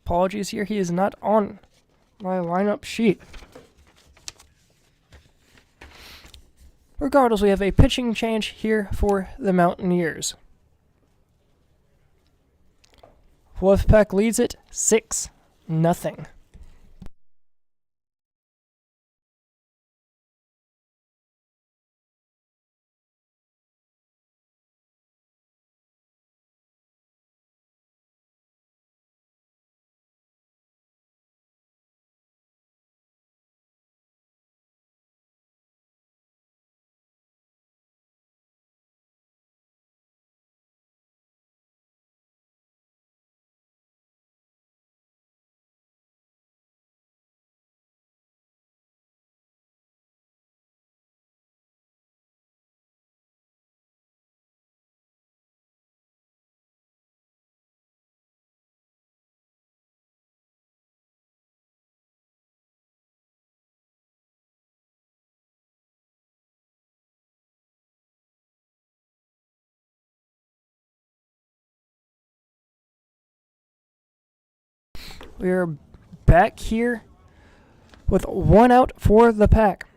Speaker 1: Apologies here, he is not on my lineup sheet. Regardless, we have a pitching change here for the Mountaineers. Wolfpack leads it 6-0. We are back here with 1 out for the Pack.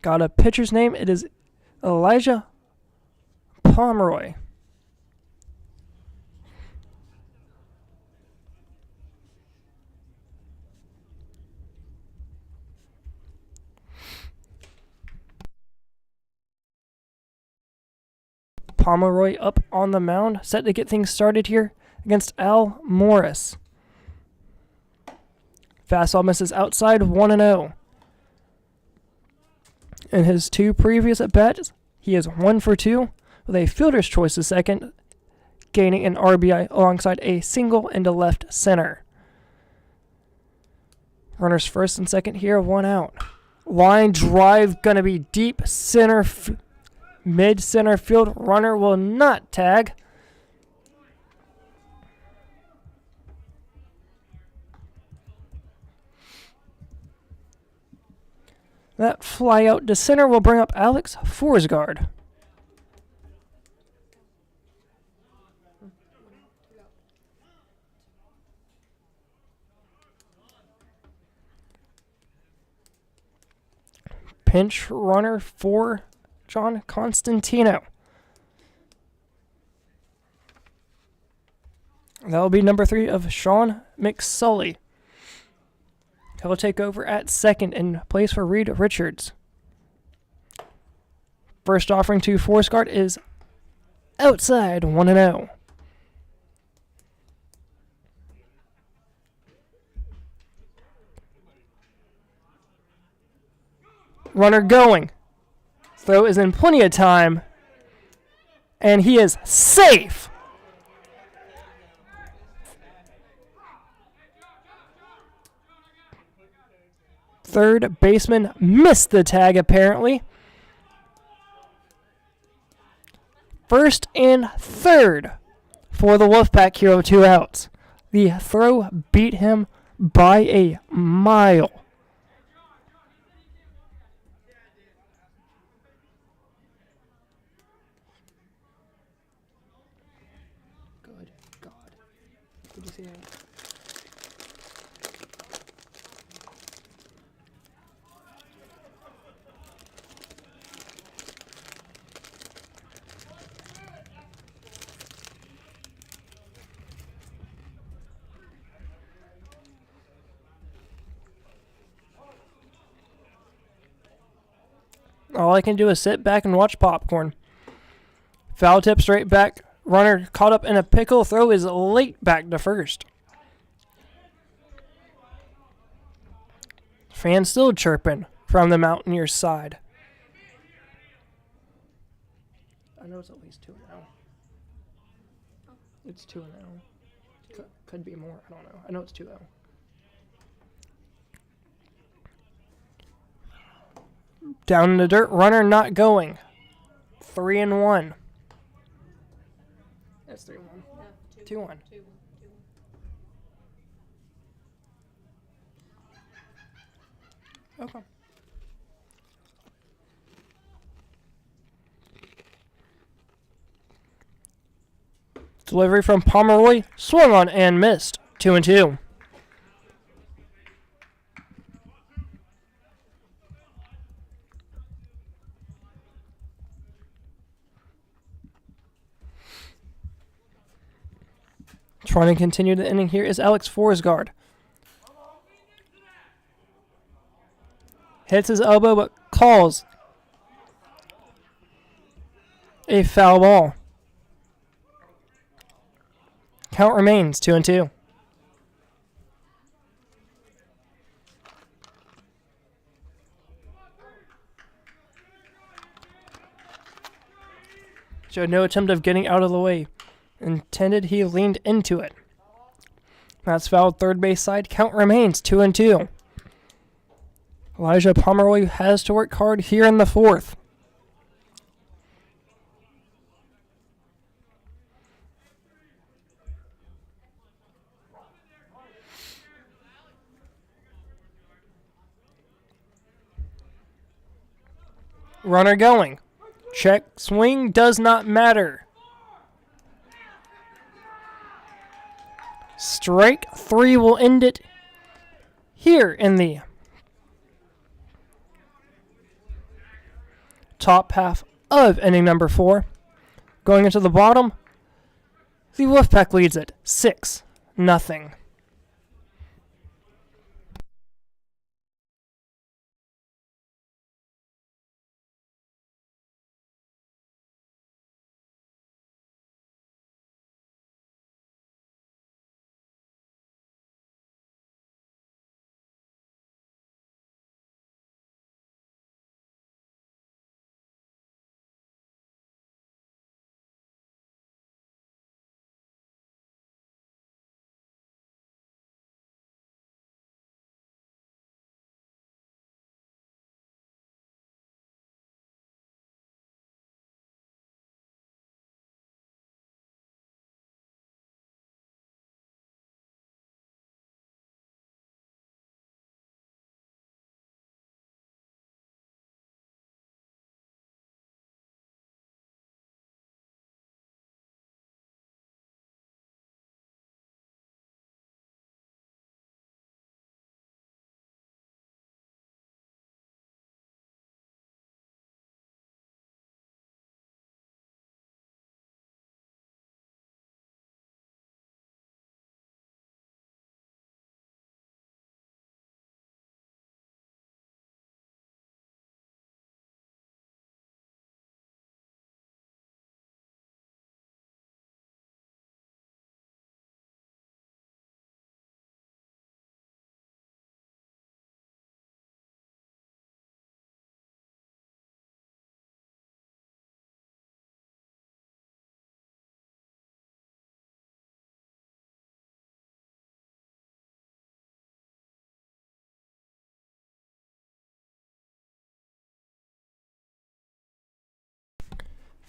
Speaker 1: Got a pitcher's name. It is Elijah Pomeroy. Pomeroy up on the mound, set to get things started here against Al Morris. Fastball misses outside, 1-0. In his 2 previous at-bats, he is 1 for 2 with a fielder's choice to second, gaining an RBI alongside a single into left center. Runners first and second here, 1 out. Line drive gonna be deep center, mid center field. Runner will not tag. That fly out to center will bring up Alex Forsgaard. Pinch runner for John Constantino. That'll be number 3 of Sean McSully. He'll take over at second in place for Reed Richards. First offering to Forsgaard is outside, 1-0. Runner going. Throw is in plenty of time. And he is safe. Third baseman missed the tag, apparently. First and third for the Wolfpack here with 2 outs. The throw beat him by a mile. Good God. Did you see that? All I can do is sit back and watch popcorn. Foul tip straight back. Runner caught up in a pickle. Throw is late back to first. Fans still chirping from the Mountaineers side. I know it's at least 2-0. It's 2-0. Could be more. I don't know. I know it's 2-0. Down in the dirt, runner not going. 3-1. That's 3-1. 2-1. Okay. Delivery from Pomeroy, swung on and missed. 2-2. Trying to continue the inning here is Alex Forsgaard. Hits his elbow but calls a foul ball. Count remains 2-2. Showed no attempt of getting out of the way. Intended, he leaned into it. That's fouled third base side. Count remains 2-2. Elijah Pomeroy has to work hard here in the fourth. Runner going. Check swing does not matter. Strike 3 will end it here in the top half of inning number 4. Going into the bottom, the Wolfpack leads it 6-0.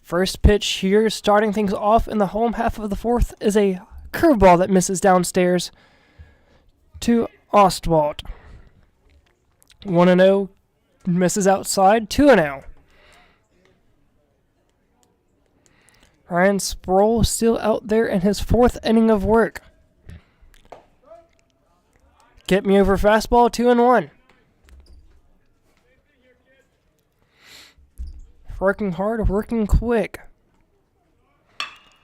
Speaker 1: First pitch here, starting things off in the home half of the fourth, is a curveball that misses downstairs to Ostwald. 1-0, misses outside, 2-0. Ryan Sproul still out there in his fourth inning of work. Get me over fastball, 2-1. Working hard, working quick.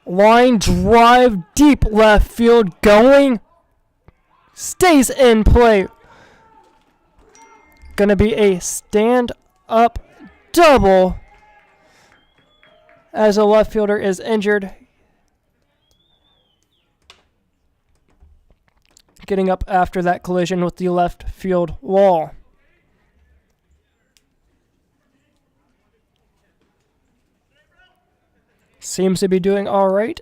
Speaker 1: Line drive, deep left field, going. Stays in play. Gonna be a stand-up double as a left fielder is injured. Getting up after that collision with the left field wall. Seems to be doing all right.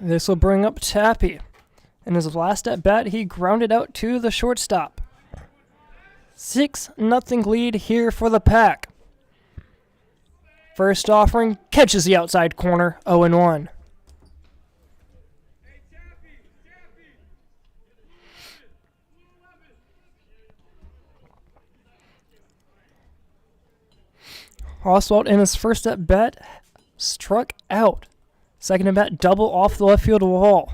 Speaker 1: This will bring up Tappy. In his last at bat, he grounded out to the shortstop. 6-0 lead here for the Pack. First offering catches the outside corner, 0-1. Oswald in his first at bat struck out. Second at bat double off the left field wall.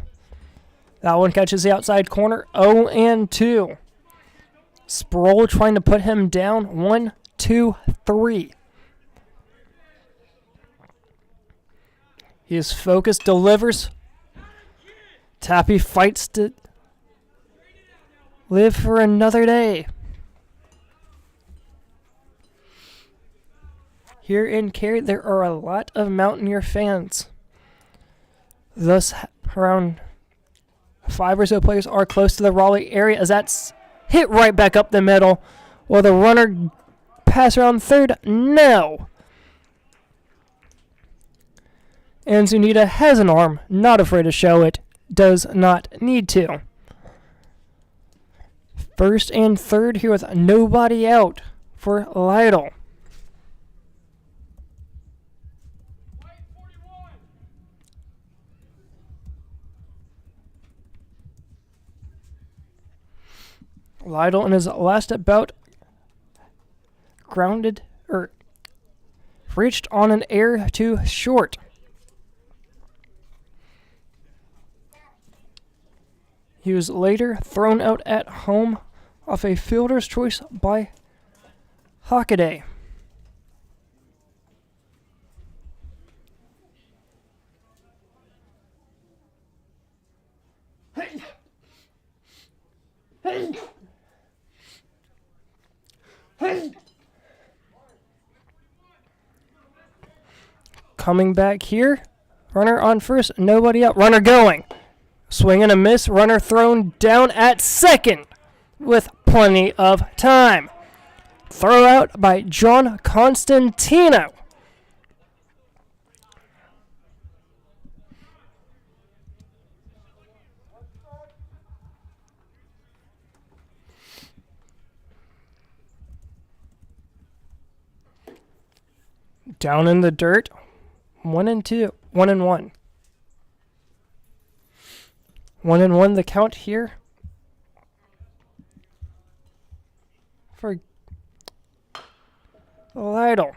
Speaker 1: That one catches the outside corner, 0-2. Sproul trying to put him down. 1, 2, 3. He is focused, delivers. Tappy fights to live for another day. Here in Cary, there are a lot of Mountaineer fans. Thus, around 5 or so players are close to the Raleigh area as that's hit right back up the middle. Will the runner pass around third? No. And Zunita has an arm, not afraid to show it, does not need to. First and third here with nobody out for Lytle. Lytle in his last at bout grounded or reached on an air too short. He was later thrown out at home off a fielder's choice by Hockaday. Coming back here, runner on first, nobody out, runner going. Swing and a miss, runner thrown down at second with plenty of time. Throw out by John Constantino. Down in the dirt, 1 and 2, 1 and 1. 1 and 1 the count here for Lytle.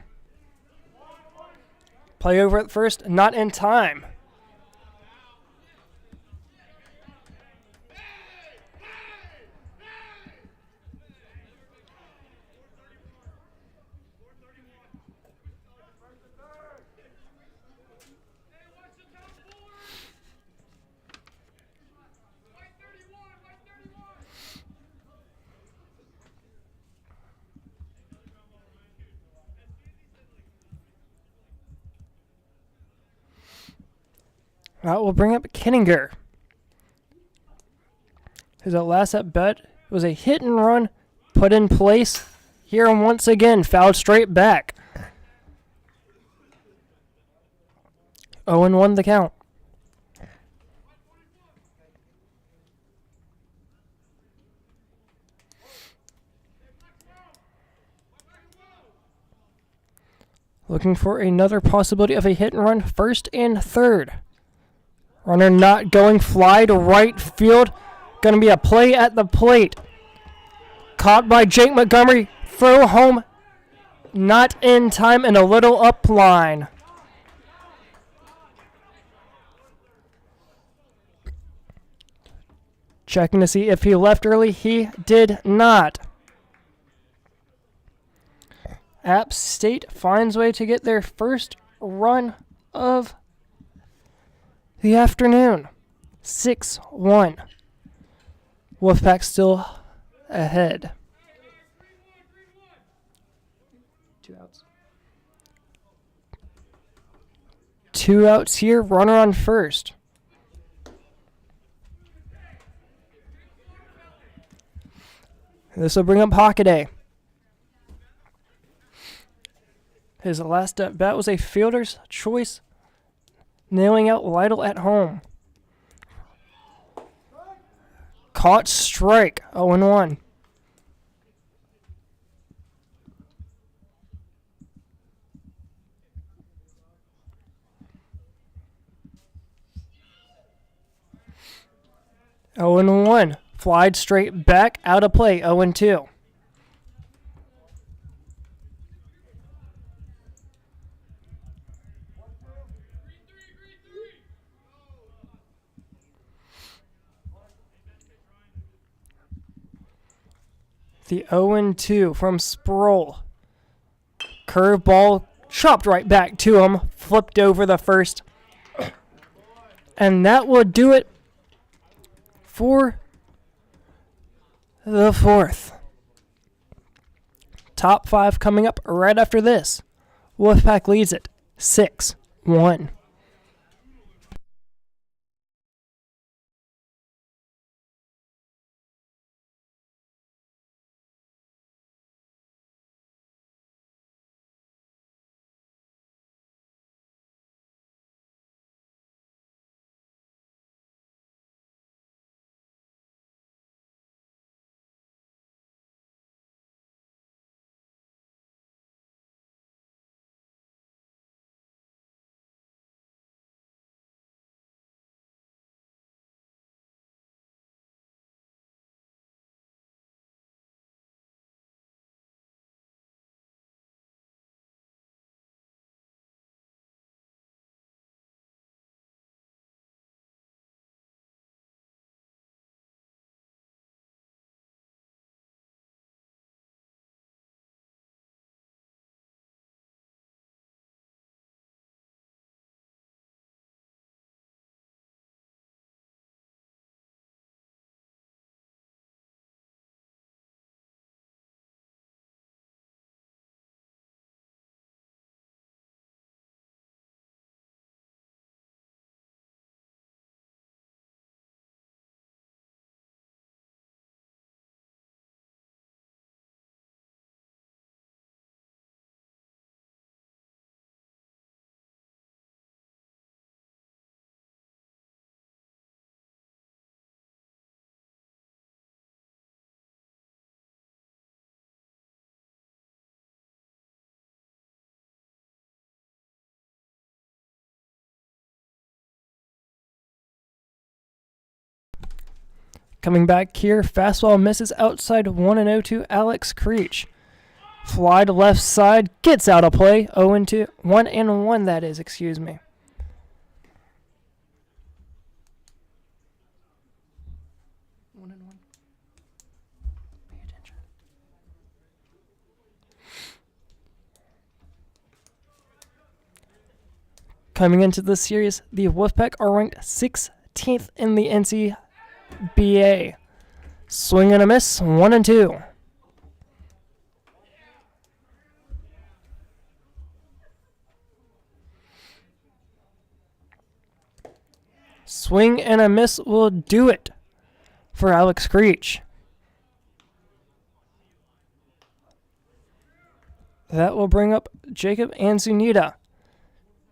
Speaker 1: Play over at first, not in time. That will bring up Kenninger. His last at bat was a hit and run put in place. Here and once again, fouled straight back. 0-1 the count. Looking for another possibility of a hit and run, first and third. Runner not going, fly to right field. Going to be a play at the plate. Caught by Jake Montgomery. Throw home. Not in time and a little up line. Checking to see if he left early. He did not. App State finds way to get their first run of the afternoon. 6-1. Wolfpack still ahead.
Speaker 2: 2 outs.
Speaker 1: 2 outs here. Runner on first. This will bring up Hockaday. His last at bat was a fielder's choice, nailing out Lytle at home. Caught strike, 0-1. Oh and 1. Flied straight back, out of play, 0-2. The 0-2 from Sproul. Curveball chopped right back to him. Flipped over the first. And that will do it for the fourth. Top 5 coming up right after this. Wolfpack leads it 6-1. Coming back here, fastball misses outside 1-0 to Alex Creech. Fly to left side, gets out of play. 0-2, 1-1 that is, excuse me.
Speaker 3: One and one.
Speaker 1: Pay attention. Coming into this series, the Wolfpack are ranked 16th in the NCBA. Swing and a miss, 1-2. Swing and a miss will do it for Alex Creech. That will bring up Jacob Anzunita,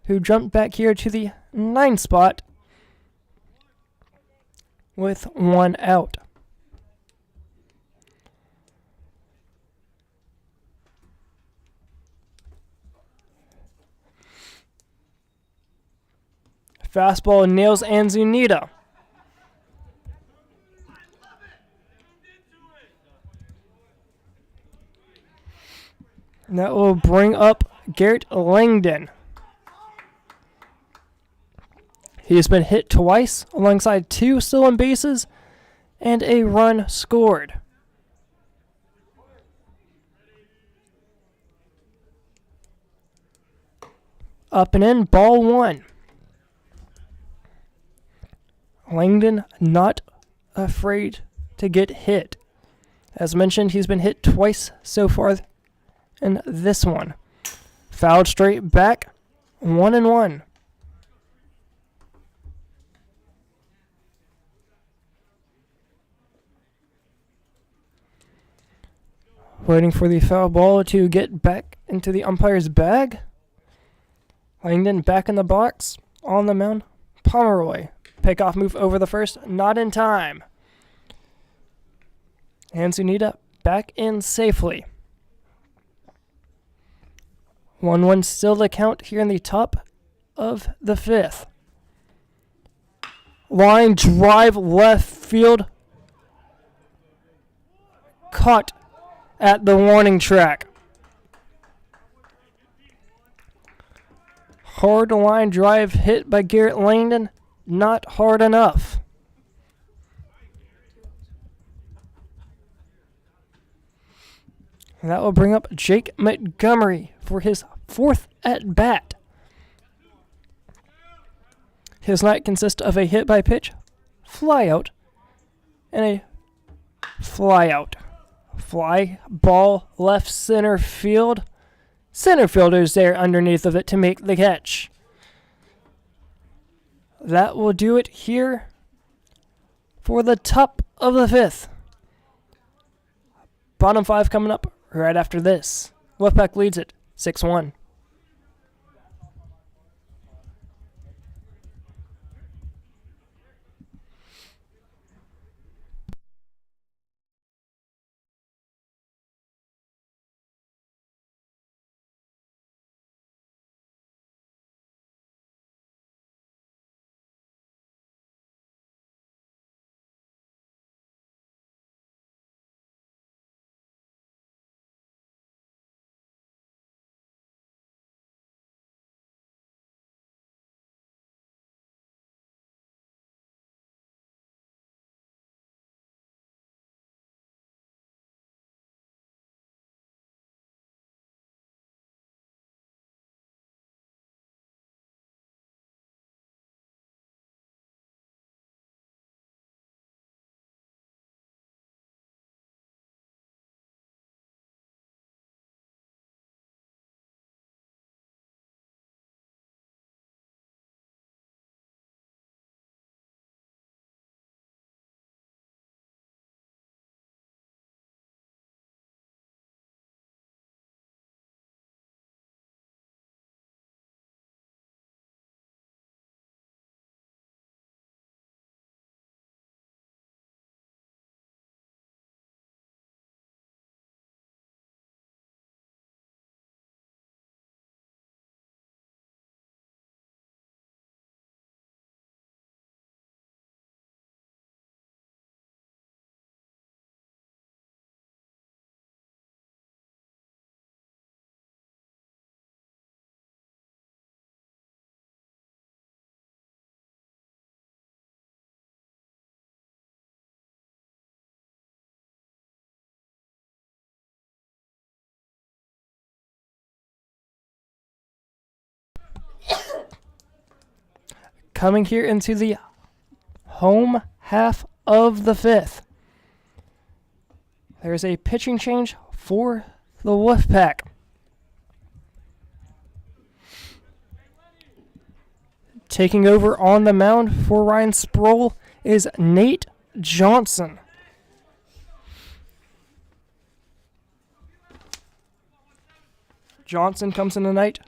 Speaker 1: who jumped back here to the 9 spot with 1 out. Fastball nails Anzunita. And that will bring up Garrett Langdon. He has been hit twice alongside 2 stolen bases and a run scored. Up and in, ball 1. Langdon not afraid to get hit. As mentioned, he's been hit twice so far in this one. Fouled straight back, 1-1. Waiting for the foul ball to get back into the umpire's bag. Langdon back in the box, on the mound. Pomeroy. Pickoff move over the first, not in time. Anzunita back in safely. 1-1 still the count here in the top of the 5th. Line drive left field. Caught at the warning track. Hard line drive hit by Garrett Langdon. Not hard enough. That will bring up Jake Montgomery for his 4th at bat. His night consists of a hit by pitch, fly out, and a fly out. Fly ball left center field. Center fielder's there underneath of it to make the catch. That will do it here for the top of the 5th. Bottom 5 coming up right after this. Wolfpack leads it 6-1. Coming here into the home half of the 5th. There's a pitching change for the Wolfpack. Taking over on the mound for Ryan Sproul is Nate Johnson. Johnson comes in tonight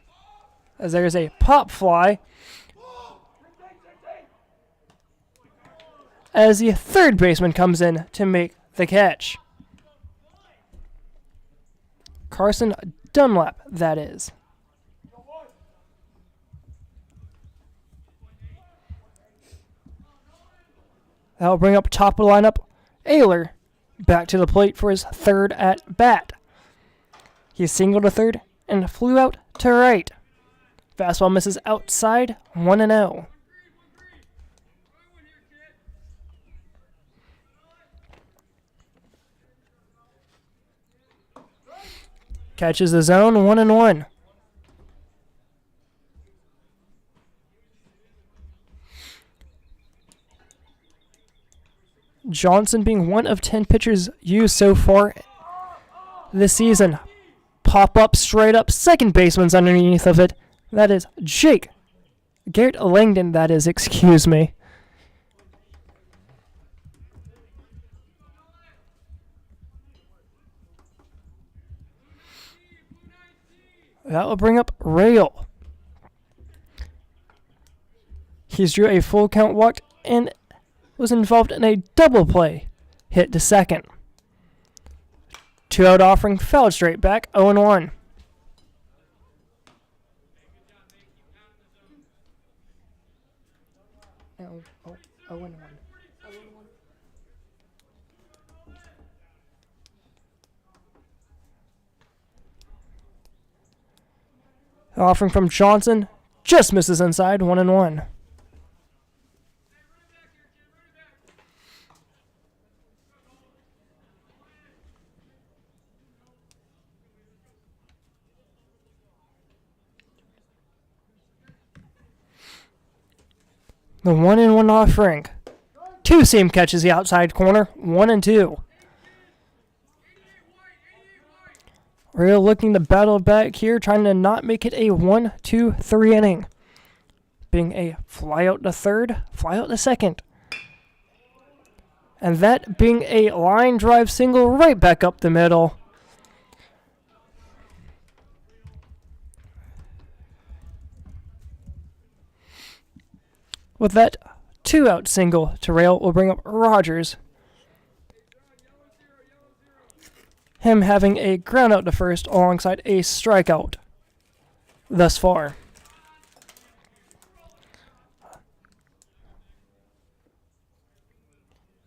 Speaker 1: as there's a pop fly as the 3rd baseman comes in to make the catch. Carson Dunlap, that is. That'll bring up top of the lineup Ayler back to the plate for his 3rd at bat. He singled to 3rd and flew out to right. Fastball misses outside, 1-0. Catches the zone, 1-1. Johnson being one of 10 pitchers used so far this season. Pop up, straight up, second baseman's underneath of it. That is Garrett Langdon, that is, excuse me. That will bring up Rail. He's drew a full count walk and was involved in a double play hit to second. 2-out offering, fouled straight back, 0-1. Oh, 0-1. Offering from Johnson just misses inside, 1-1. The 1-1 offering. Two-seam catches the outside corner. 1-2. Real looking to battle back here, trying to not make it a 1-2-3 inning. Being a fly out to third, fly out to second. And that being a line drive single right back up the middle. With that 2-out single to rail will bring up Rogers. Him having a ground out to first alongside a strikeout thus far.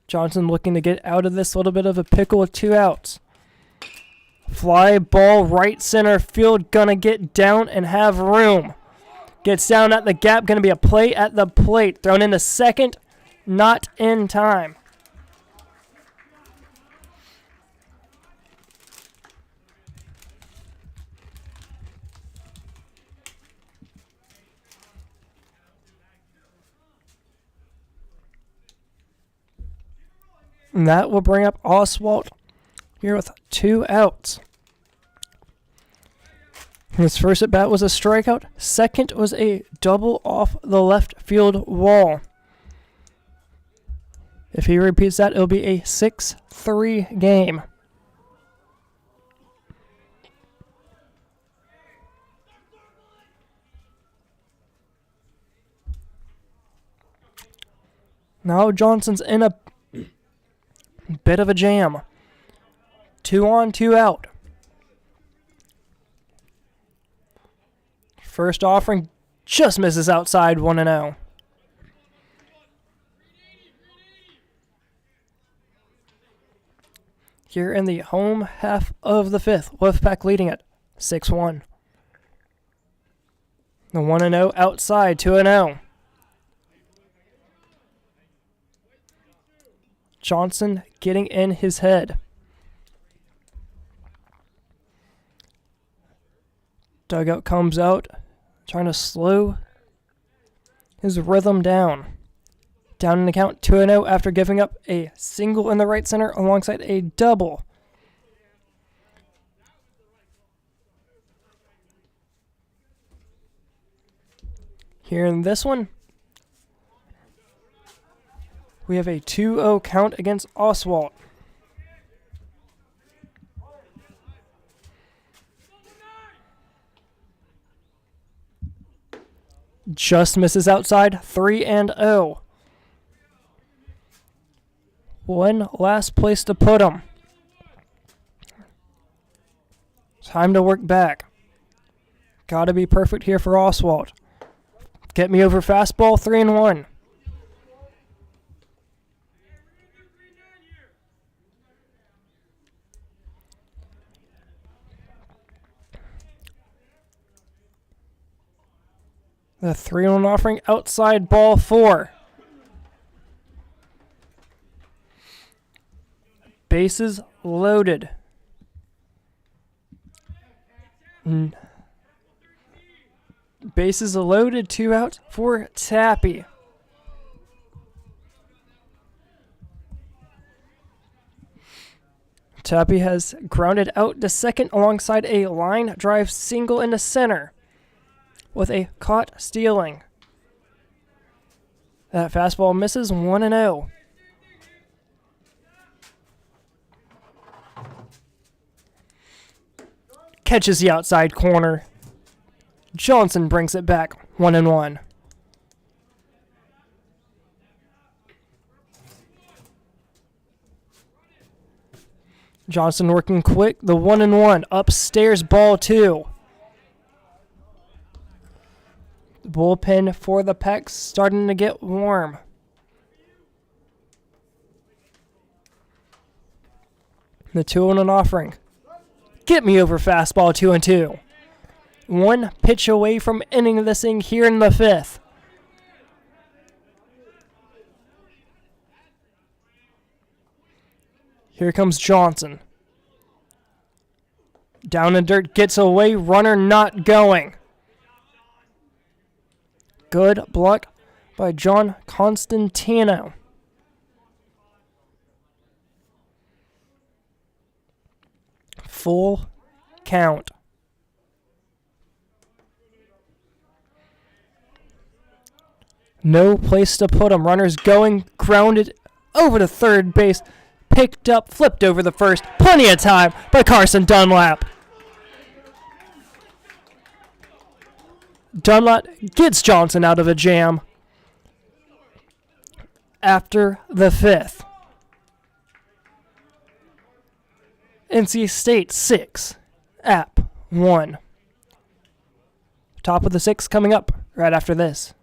Speaker 1: Johnson looking to get out of this little bit of a pickle with 2 outs. Fly ball right center field, gonna get down and have room. Gets down at the gap, gonna be a play at the plate. Thrown into second, not in time. And that will bring up Oswalt here with 2 outs. His first at bat was a strikeout. Second was a double off the left field wall. If he repeats that, it'll be a 6-3 game. Now Johnson's in a bit of a jam. 2 on, 2 out. First offering just misses outside 1-0. Here in the home half of the 5th, Wolfpack leading it 6-1. The 1-0 outside 2-0. Johnson getting in his head. Dugout comes out, trying to slow his rhythm down. Down in the count 2-0 after giving up a single in the right center alongside a double. Here in this one, we have a 2-0 count against Oswalt. Just misses outside 3-0. One last place to put him. Time to work back. Gotta be perfect here for Oswalt. Get me over fastball 3-1. The 3-1 offering outside ball 4. Bases loaded. Bases loaded, 2 out for Tappy. Tappy has grounded out to second alongside a line drive single into center with a caught stealing. That fastball misses 1-0. Catches the outside corner. Johnson brings it back 1-1. Johnson working quick. The 1-1 upstairs ball 2. The bullpen for the Pecks starting to get warm. The 2-1 offering. Get me over fastball 2-2. One pitch away from ending this thing here in the 5th. Here comes Johnson. Down in dirt, gets away, runner not going. Good block by John Constantino. Full count. No place to put him. Runners going, grounded over to third base. Picked up, flipped over the first. Plenty of time by Carson Dunlap. Dunlap gets Johnson out of a jam after the fifth. NC State 6, App 1. Top of the sixth coming up right after this.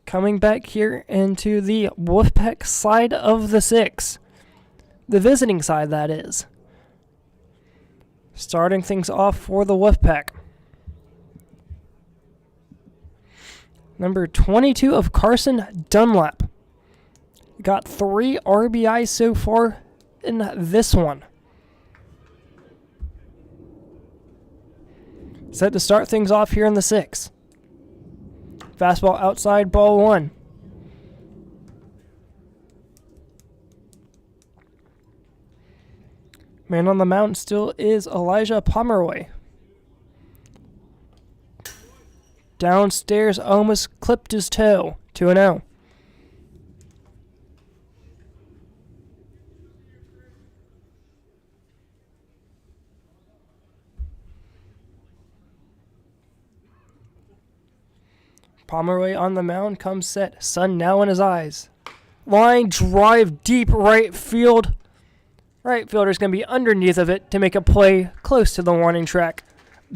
Speaker 1: Coming back here into the Wolfpack side of the six. The visiting side, that is. Starting things off for the Wolfpack. Number 22 of Carson Dunlap. Got 3 RBIs so far in this one. Set to start things off here in the sixth. Fastball outside, ball 1. Man on the mound still is Elijah Pomeroy. Downstairs, almost clipped his toe. 2-0. Pomeroy on the mound comes set. Sun now in his eyes. Line drive deep right field. Right fielder's going to be underneath of it to make a play close to the warning track.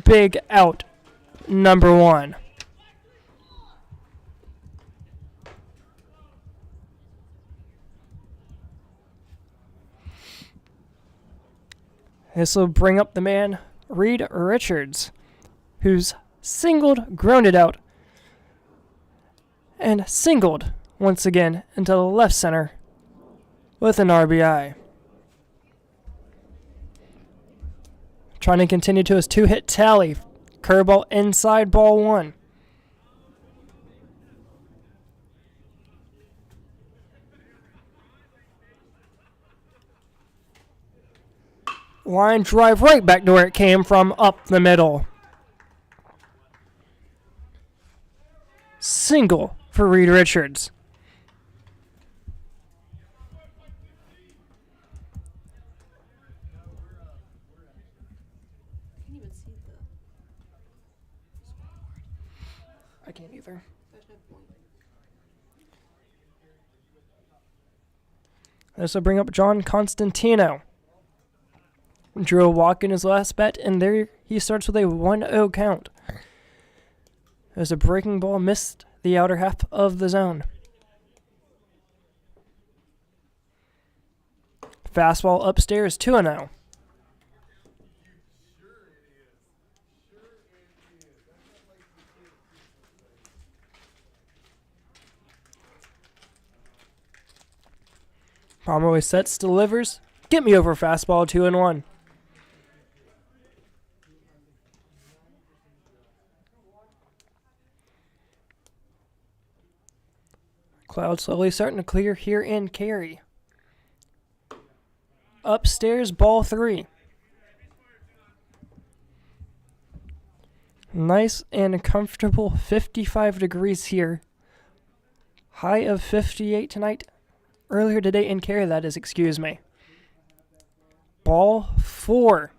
Speaker 1: Big out. Number 1. This will bring up the man, Reed Richards, who's singled, grounded out, and singled once again into the left center with an RBI. Trying to continue to his 2-hit tally. Curveball inside, ball 1. Line drive right back to where it came from, up the middle. Single for Reed Richards.
Speaker 3: I can't even see the.
Speaker 1: I can't either.
Speaker 3: There's no point.
Speaker 1: This will bring up John Constantino. Drew a walk in his last bet, and there he starts with a 1-0 count. As a breaking ball missed the outer half of the zone. Fastball upstairs, 2-0. Pomeroy sets, delivers. Get me over fastball, 2-1. Cloud slowly starting to clear here in Cary. Upstairs, ball 3. Nice and comfortable 55 degrees here. High of 58 tonight. Earlier today in Cary, that is, excuse me. Ball 4.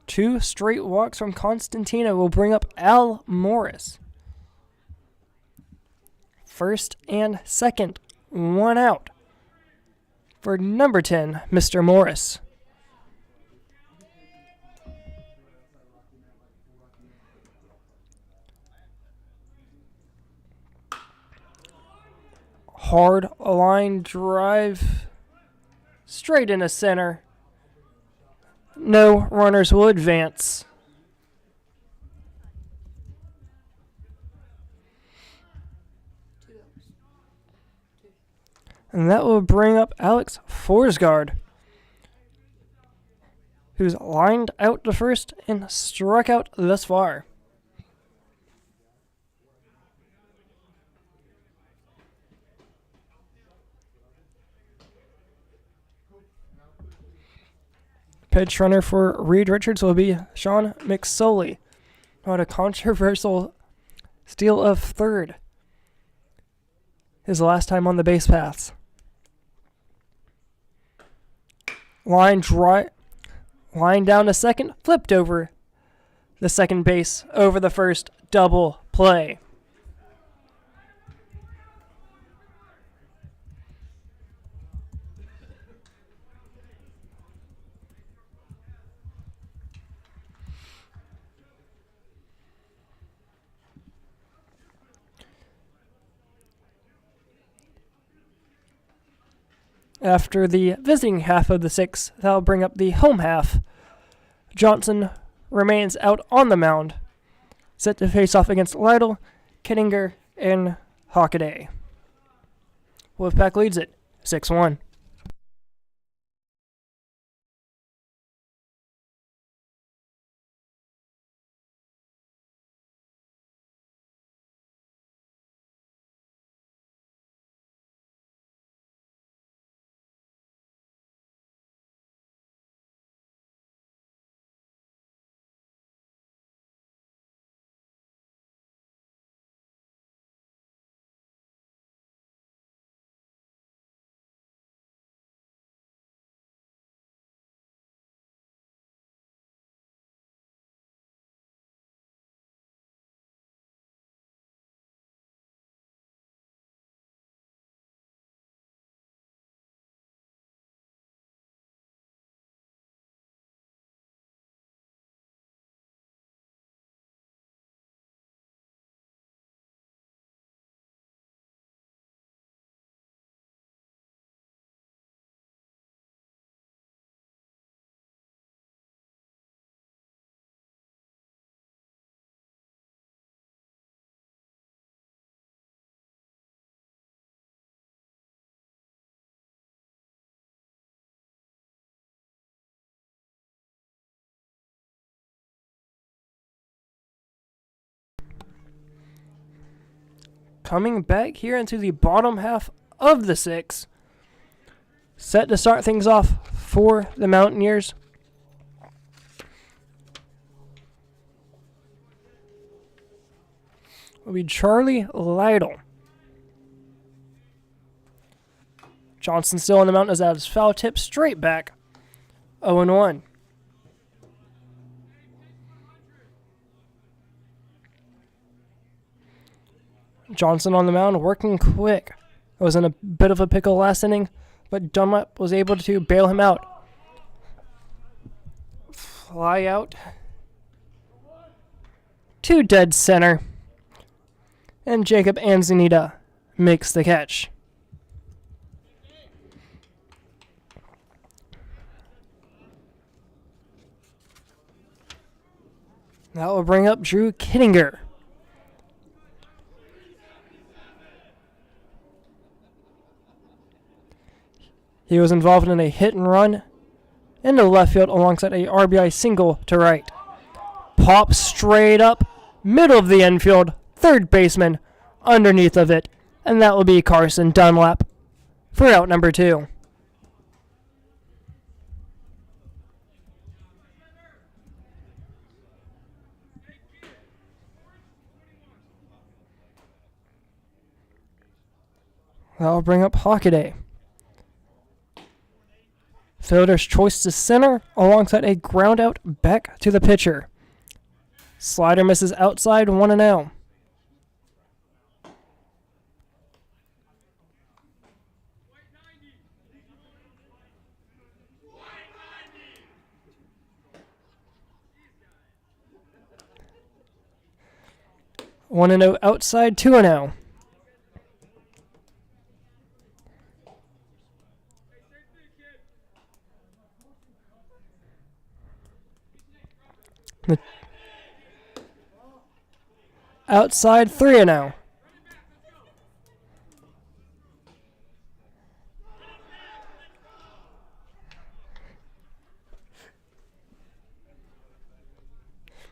Speaker 1: 2 straight walks from Constantina will bring up Al Morris. First and second, 1 out for number 10, Mr. Morris. Hard line drive straight into center. No runners will advance. And that will bring up Alex Forsgaard, who's lined out to first and struck out thus far. Pitch runner for Reed Richards will be Sean McSoley. What a controversial steal of third. His last time on the base paths. Line down to second, flipped over the second base, over the first, double play. After the visiting half of the 6th, that'll bring up the home half. Johnson remains out on the mound, set to face off against Lytle, Kittinger, and Hockaday. Wolfpack leads it 6-1. Coming back here into the bottom half of the 6th. Set to start things off for the Mountaineers. Will be Charlie Lytle. Johnson still on the mound as that is foul tip straight back. 0-1. Johnson on the mound, working quick. Was in a bit of a pickle last inning, but Dunlap was able to bail him out. Fly out to dead center. And Jacob Anzanita makes the catch. That will bring up Drew Kittinger. He was involved in a hit and run into left field alongside a RBI single to right. Pop straight up, middle of the infield, third baseman underneath of it, and that will be Carson Dunlap for out number 2. That'll bring up Hockaday. Fielder's choice to center alongside a ground out back to the pitcher. Slider misses outside, 1-0. One and 0 outside, 2-0. Outside, 3-0.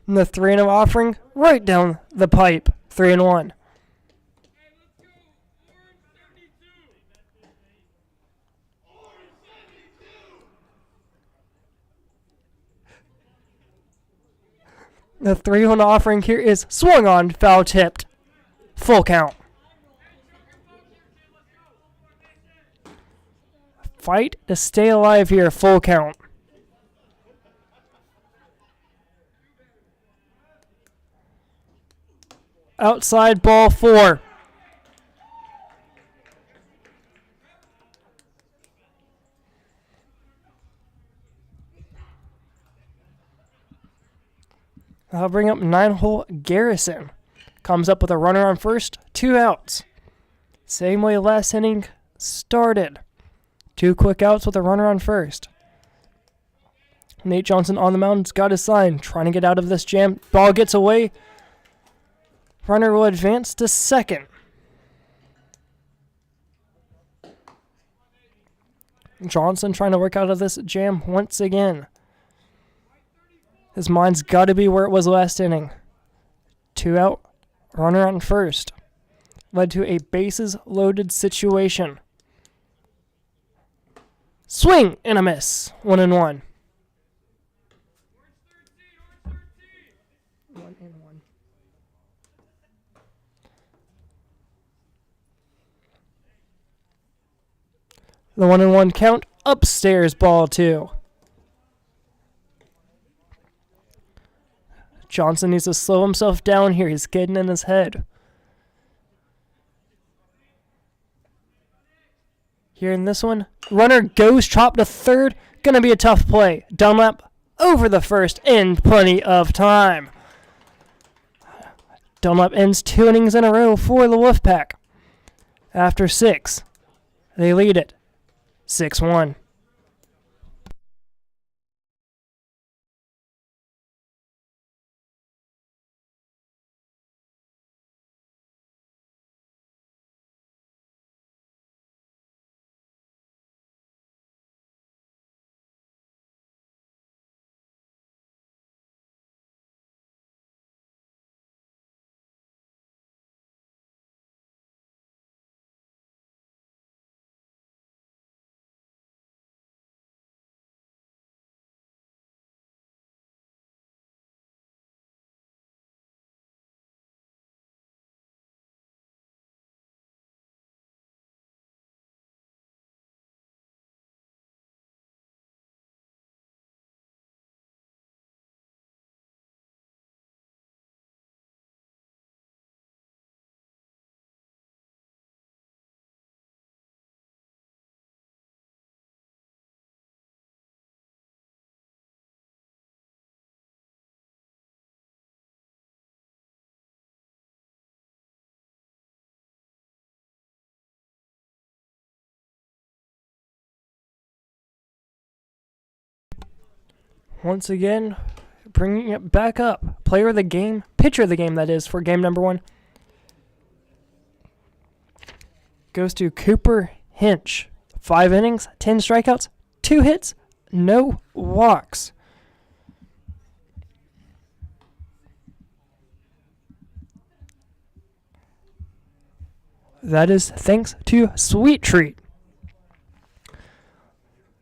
Speaker 1: And the 3-0 offering right down the pipe, 3-1. The 3-1 offering here is swung on, foul tipped. Full count. Fight to stay alive here, full count. Outside, ball 4. I'll bring up 9-hole Garrison. Comes up with a runner on first, 2 outs. Same way last inning started. 2 quick outs with a runner on first. Nate Johnson on the mound's got his sign, trying to get out of this jam. Ball gets away. Runner will advance to second. Johnson trying to work out of this jam once again. His mind's got to be where it was last inning. 2 out, runner on first. Led to a bases loaded situation. Swing and a miss. 1-1.
Speaker 3: 1-1.
Speaker 1: The 1-1 count, upstairs, ball 2. Johnson needs to slow himself down here. He's getting in his head. Here in this one, runner goes chop to third. Gonna be a tough play. Dunlap over the first in plenty of time. Dunlap ends 2 innings in a row for the Wolfpack. After 6, they lead it 6-1. Once again, bringing it back up. Player of the game, pitcher of the game, that is, for game number 1. Goes to Cooper Hinch, 5 innings, 10 strikeouts, 2 hits, no walks. That is thanks to Sweet Treat.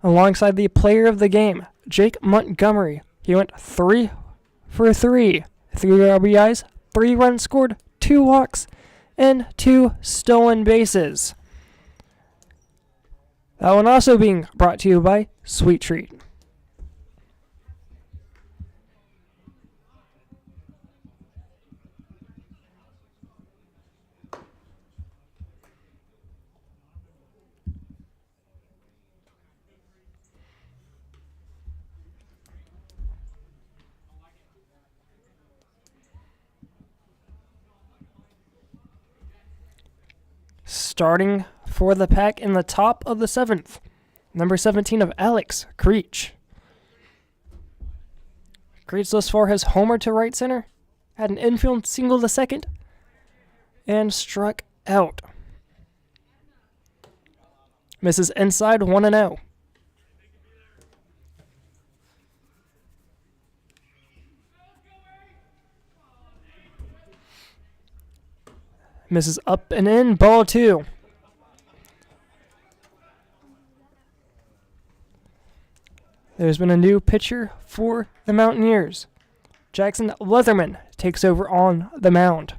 Speaker 1: Alongside the player of the game, Jake Montgomery. He went 3 for 3. 3 RBIs, 3 runs scored, 2 walks, and 2 stolen bases. That one also being brought to you by Sweet Treat. Starting for the pack in the top of the 7th, number 17 of Alex Creech. Creech thus far has homered to right center, had an infield single to second, and struck out. Misses inside 1-0. Misses up and in, ball 2. There's been a new pitcher for the Mountaineers. Jackson Leatherman takes over on the mound.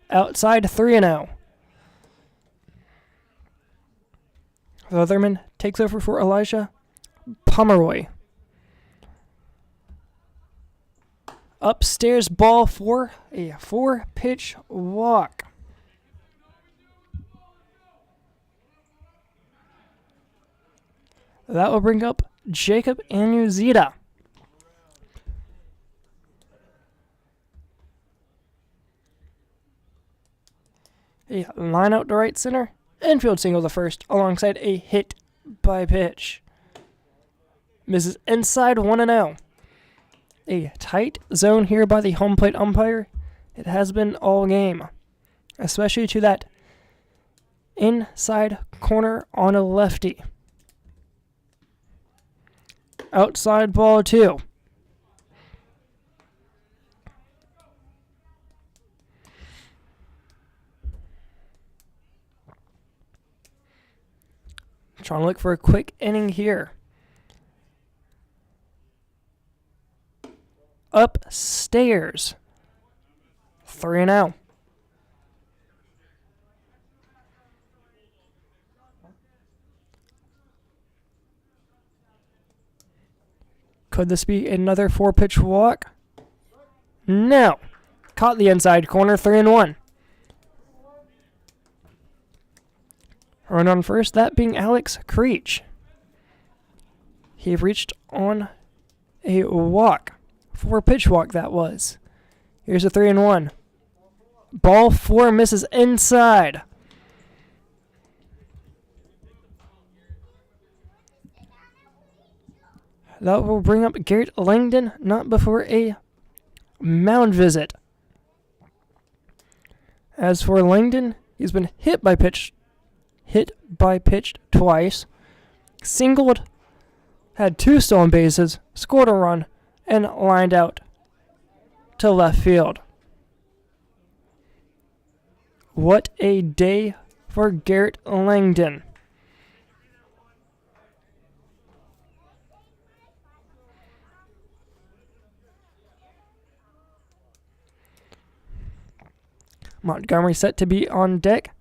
Speaker 1: Outside 3-0. Leatherman takes over for Elijah Pomeroy. Upstairs, ball 4, a 4-pitch walk. That will bring up Jacob Anuzita. A line out to right center. Infield single to first alongside a hit by pitch. Misses inside 1-0. A tight zone here by the home plate umpire. It has been all game. Especially to that inside corner on a lefty. Outside ball 2. Trying to look for a quick inning here. Upstairs. 3-0. Could this be another 4-pitch walk? No. Caught the inside corner, 3-1. Run on first, that being Alex Creech. He reached on a walk. 4-pitch walk that was. Here's a 3-1. Ball 4 misses inside. That will bring up Garrett Langdon, not before a mound visit. As for Langdon, he's been hit by pitch twice, singled, had 2 stolen bases, scored a run, and lined out to left field. What a day for Garrett Langdon. Montgomery set to be on deck.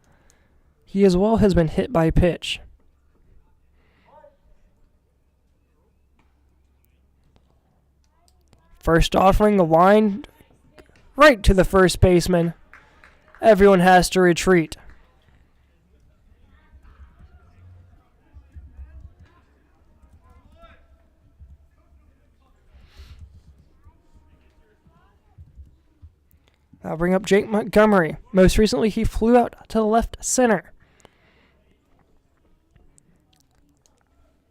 Speaker 1: He as well has been hit by pitch. First offering, a line right to the first baseman. Everyone has to retreat. I'll bring up Jake Montgomery. Most recently, he flew out to left center.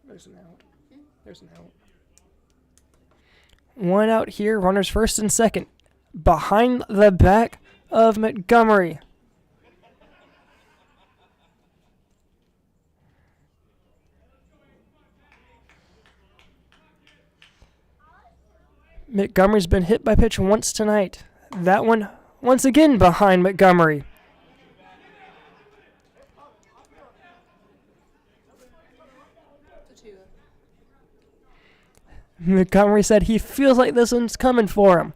Speaker 3: There's an out. There's an out.
Speaker 1: One out here, runners first and second. Behind the back of Montgomery. Montgomery's been hit by pitch once tonight. That one once again behind Montgomery. Montgomery said he feels like this one's coming for him.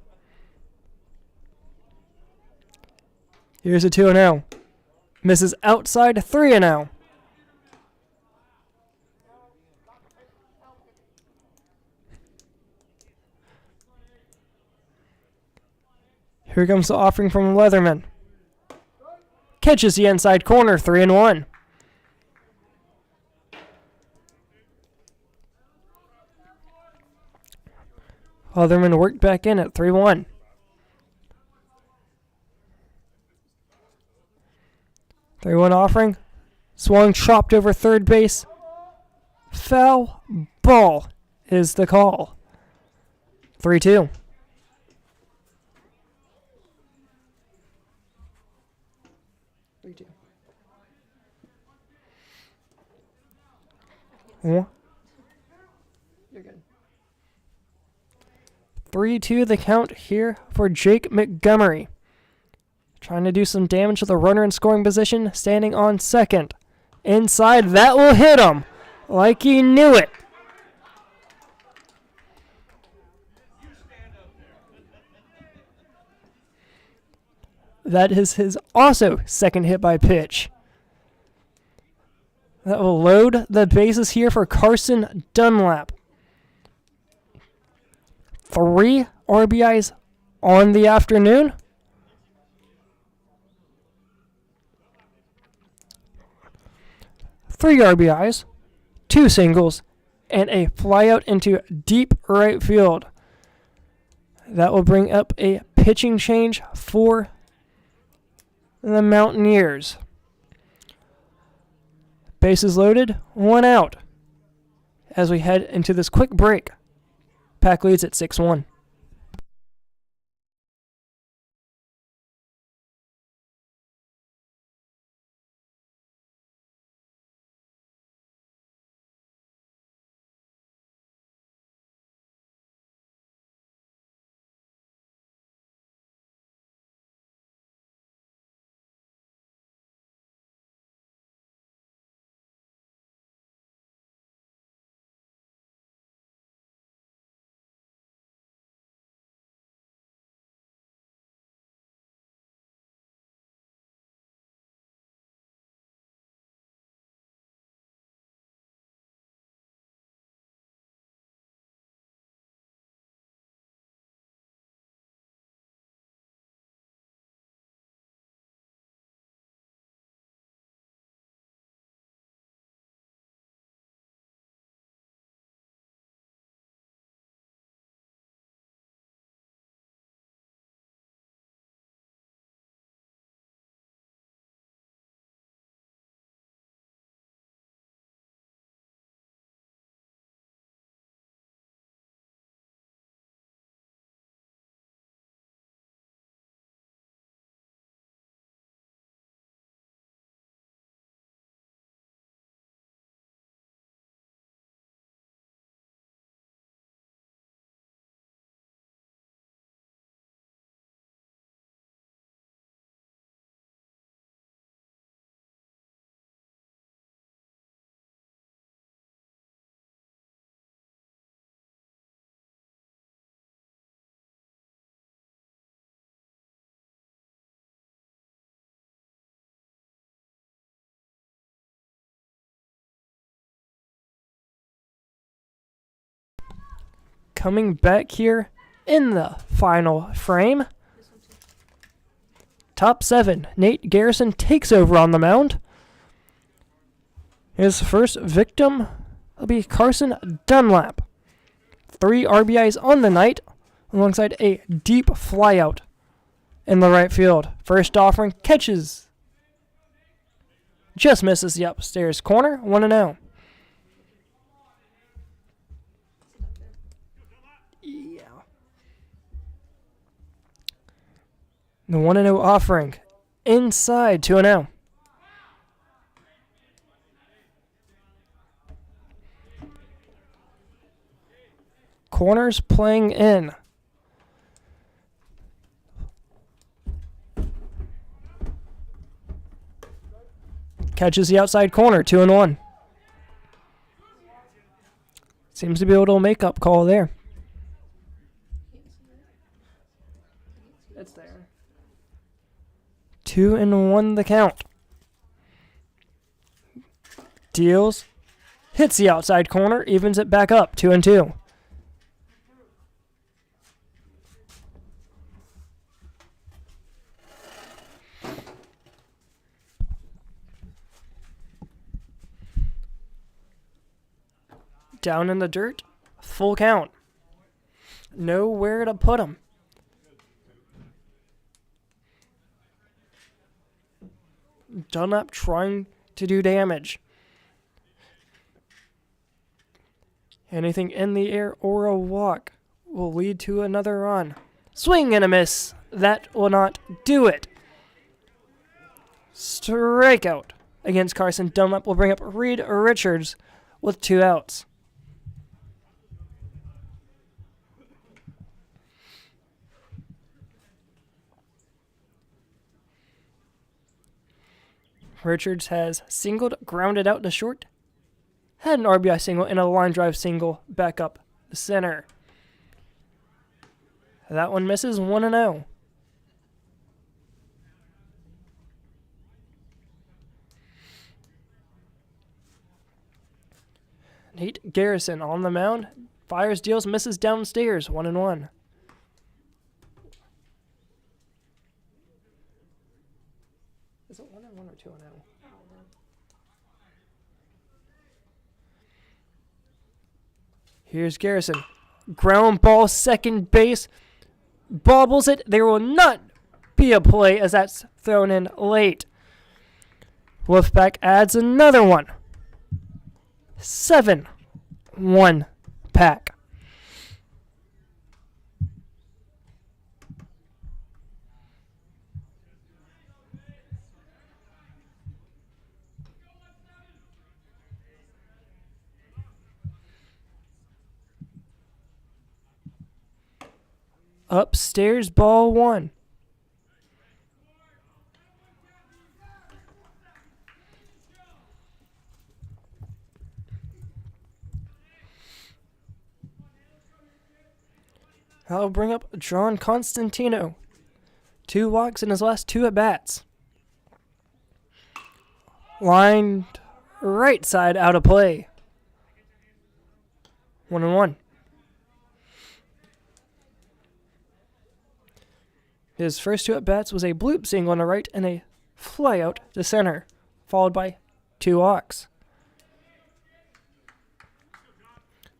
Speaker 1: Here's a 2-0. Misses outside, 3-0. Here comes the offering from Leatherman. Catches the inside corner, 3-1. Leatherman worked back in at 3-1. Offering. Swung, chopped over third base. Foul ball is the call. 3-2.
Speaker 3: You're good.
Speaker 1: 3-2 the count here for Jake Montgomery. Trying to do some damage to the runner in scoring position, standing on second. Inside, that will hit him like he knew it. That is his also second hit by pitch. That will load the bases here for Carson Dunlap. 3 RBIs on the afternoon. Three RBIs, 2 singles, and a flyout into deep right field. That will bring up a pitching change for the Mountaineers. Bases loaded, 1 out. As we head into this quick break, Pack leads at 6-1. Coming back here in the final frame. Top 7, Nate Garrison takes over on the mound. His first victim will be Carson Dunlap. 3 RBIs on the night, alongside a deep flyout in the right field. First offering catches. Just misses the upstairs corner, 1-0. The 1-0 offering. Inside, 2-0. Corners playing in. Catches the outside corner, 2-1. Seems to be able to make up call there.
Speaker 3: It's there.
Speaker 1: 2-1 the count. Deals. Hits the outside corner, evens it back up, 2-2. Down in the dirt, full count. Nowhere to put him. Dunlap trying to do damage. Anything in the air or a walk will lead to another run. Swing and a miss. That will not do it. Strikeout against Carson. Dunlap will bring up Reed Richards with 2 outs. Richards has singled, grounded out to short, had an RBI single and a line drive single back up the center. That one misses, 1-0. Nate Garrison on the mound. Fires, deals, misses downstairs, 1-1.
Speaker 3: Is it 1-1 or 2-0?
Speaker 1: Here's Garrison. Ground ball, second base. Bobbles it. There will not be a play as that's thrown in late. Wolfpack adds another one. 7-1 pack. Upstairs, ball 1. I'll bring up John Constantino. 2 walks in his last 2 at-bats. Lined right side out of play. 1-1. His first 2 at-bats was a bloop single on the right and a fly out to center, followed by 2 walks.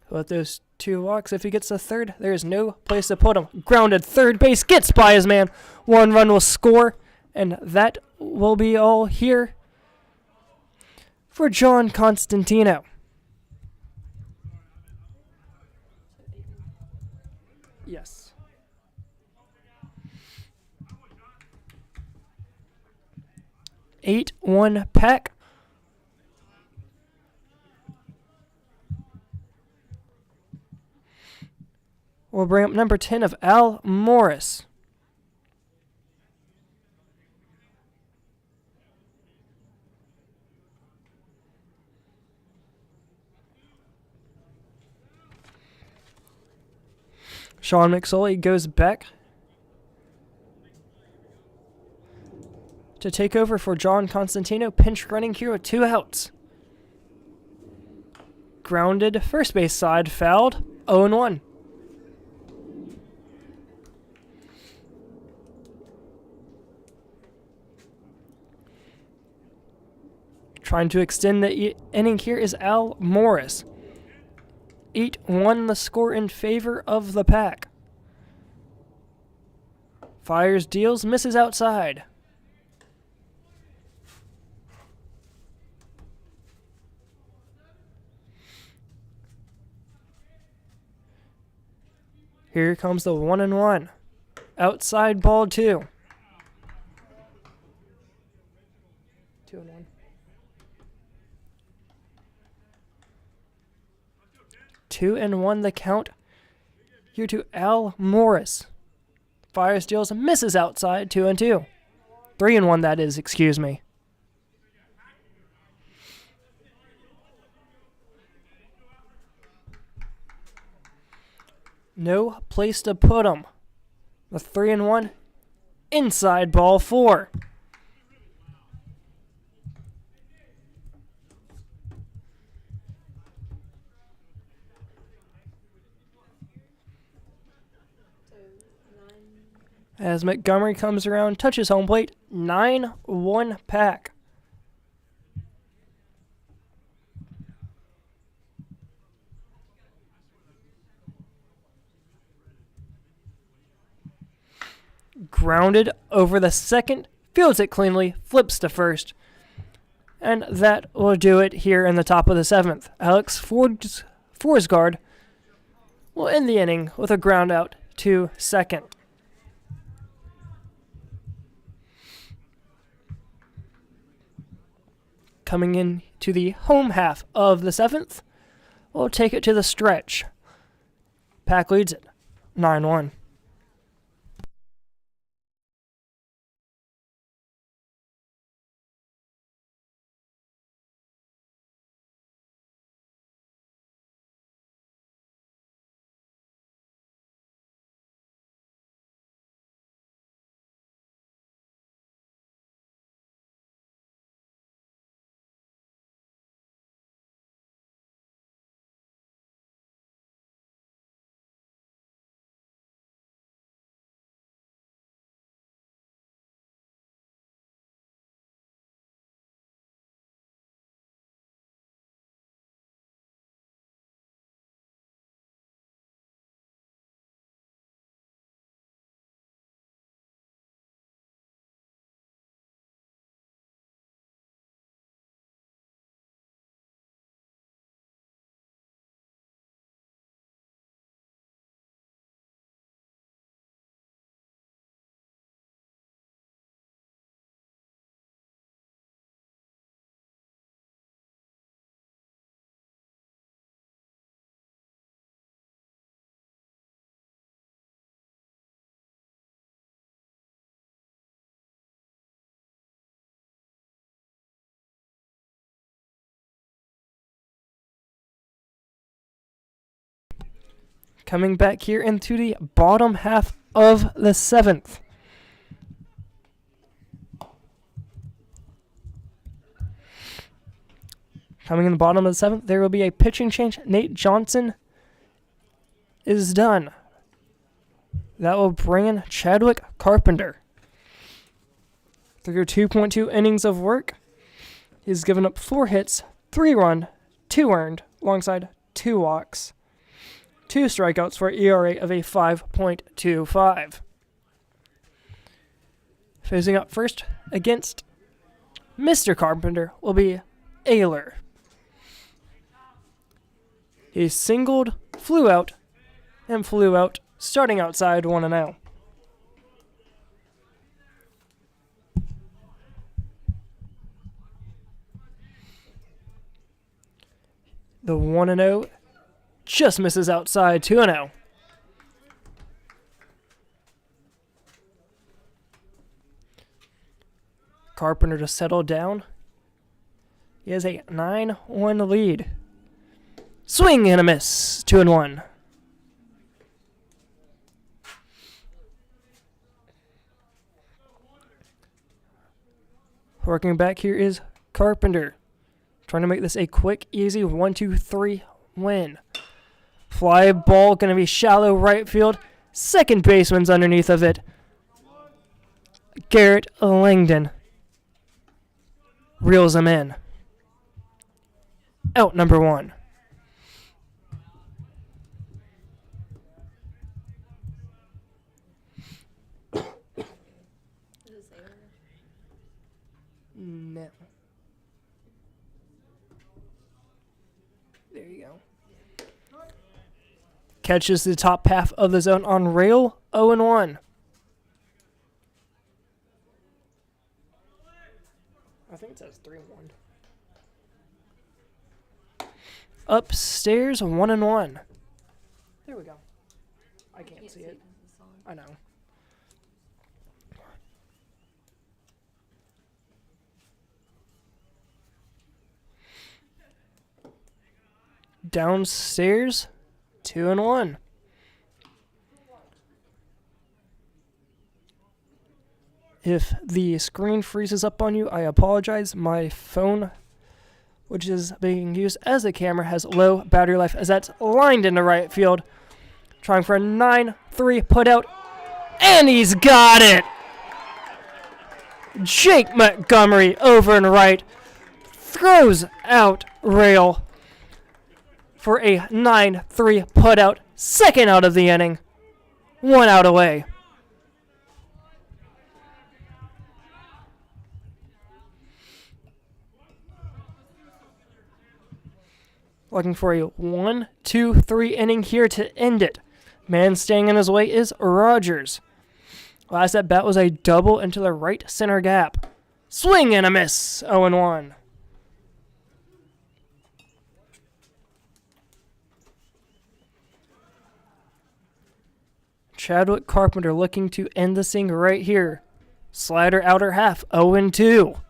Speaker 1: With those 2 walks, if he gets the third, there is no place to put him. Grounded, third base, gets by his man. 1 run will score, and that will be all here for John Constantino. Yes. 8-1 pack. We'll bring up number 10 of Al Morris. Sean McSully goes back to take over for John Constantino, pinch running here with 2 outs. Grounded, first base side, fouled, 0-1. Trying to extend the inning here is Al Morris. 8-1 the score in favor of the pack. Fires, deals, misses outside. Here comes the 1-1. Outside ball 2.
Speaker 3: 2-1.
Speaker 1: 2-1 the count here to Al Morris. Fires, deals, misses outside, 2-2. 3-1 that is, excuse me. No place to put 'em. The 3-1 inside ball 4.
Speaker 3: So 9.
Speaker 1: As Montgomery comes around, touches home plate, 9-1 pack. Grounded over the second, fields it cleanly, flips to first. And that will do it here in the top of the 7th. Alex Forsgaard will end the inning with a ground out to second. Coming in to the home half of the 7th, we'll take it to the stretch. Pack leads it 9-1. Coming back here into the bottom half of the 7th. Coming in the bottom of the 7th, there will be a pitching change. Nate Johnson is done. That will bring in Chadwick Carpenter. Through 2.2 innings of work, he's given up 4 hits, 3 run, 2 earned, alongside 2 walks. 2 strikeouts for an ERA of a 5.25. Facing up first against Mr. Carpenter will be Ayler. He singled, flew out, starting outside 1-0. The 1-0 just misses outside 2-0. Carpenter to settle down. He has a 9-1 lead. Swing and a miss. 2-1. Working back here is Carpenter. Trying to make this a quick, easy 1-2-3 win. Fly ball going to be shallow right field. Second baseman's underneath of it. Garrett Langdon reels him in. Out number 1.
Speaker 3: Does it say where?
Speaker 1: No. There you go. Catches the top half of the zone on rail, 0-1. I think it says 3-1. Upstairs, 1-1. There we go. I can't see it. I know. Downstairs, 2-1. If the screen freezes up on you, I apologize. My phone, which is being used as a camera, has low battery life as that's lined into right field. Trying for a 9-3 put out, and he's got it! Jake Montgomery over and right throws out rail for a 9-3 put out, second out of the inning, 1 out away. Looking for a 1-2-3 inning here to end it. Man staying in his way is Rogers. Last at bat was a double into the right center gap. Swing and a miss, 0-1. Chadwick Carpenter looking to end this inning right here. Slider outer half, 0-2.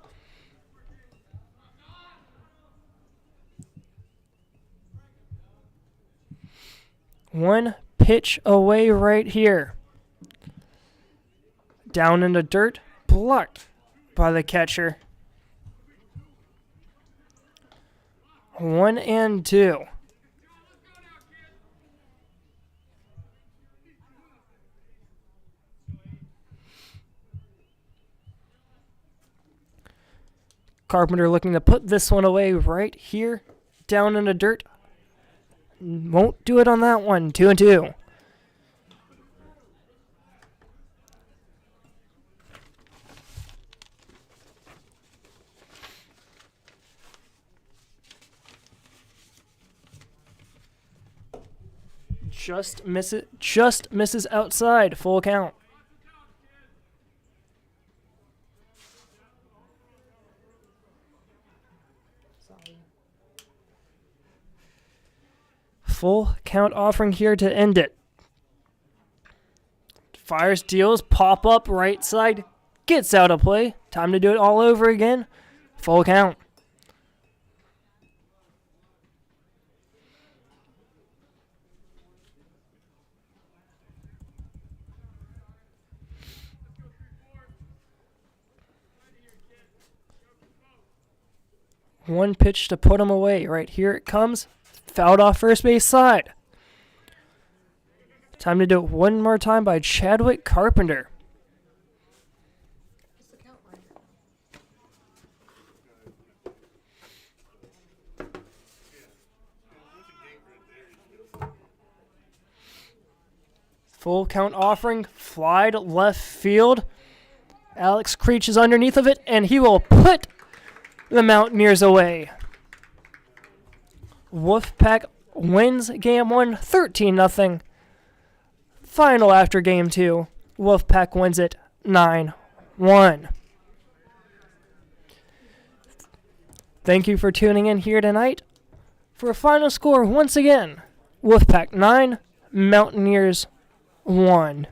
Speaker 1: One pitch away right here. Down in the dirt, blocked by the catcher. 1-2. Carpenter looking to put this one away right here. Down in the dirt. Won't do it on that one. 2-2. Just misses outside. Full count. Full count offering here to end it. Fires, deals, pop up right side, gets out of play. Time to do it all over again. Full count. One pitch to put him away. Right here it comes. Fouled off first base side. Time to do it one more time by Chadwick Carpenter.
Speaker 3: What's the count line?
Speaker 1: Full count offering. Fly to left field. Alex Creech is underneath of it, and he will put the Mountaineers away. Wolfpack wins Game 1, 13-0. Final after Game 2. Wolfpack wins it 9-1. Thank you for tuning in here tonight. For a final score, once again, Wolfpack 9, Mountaineers 1.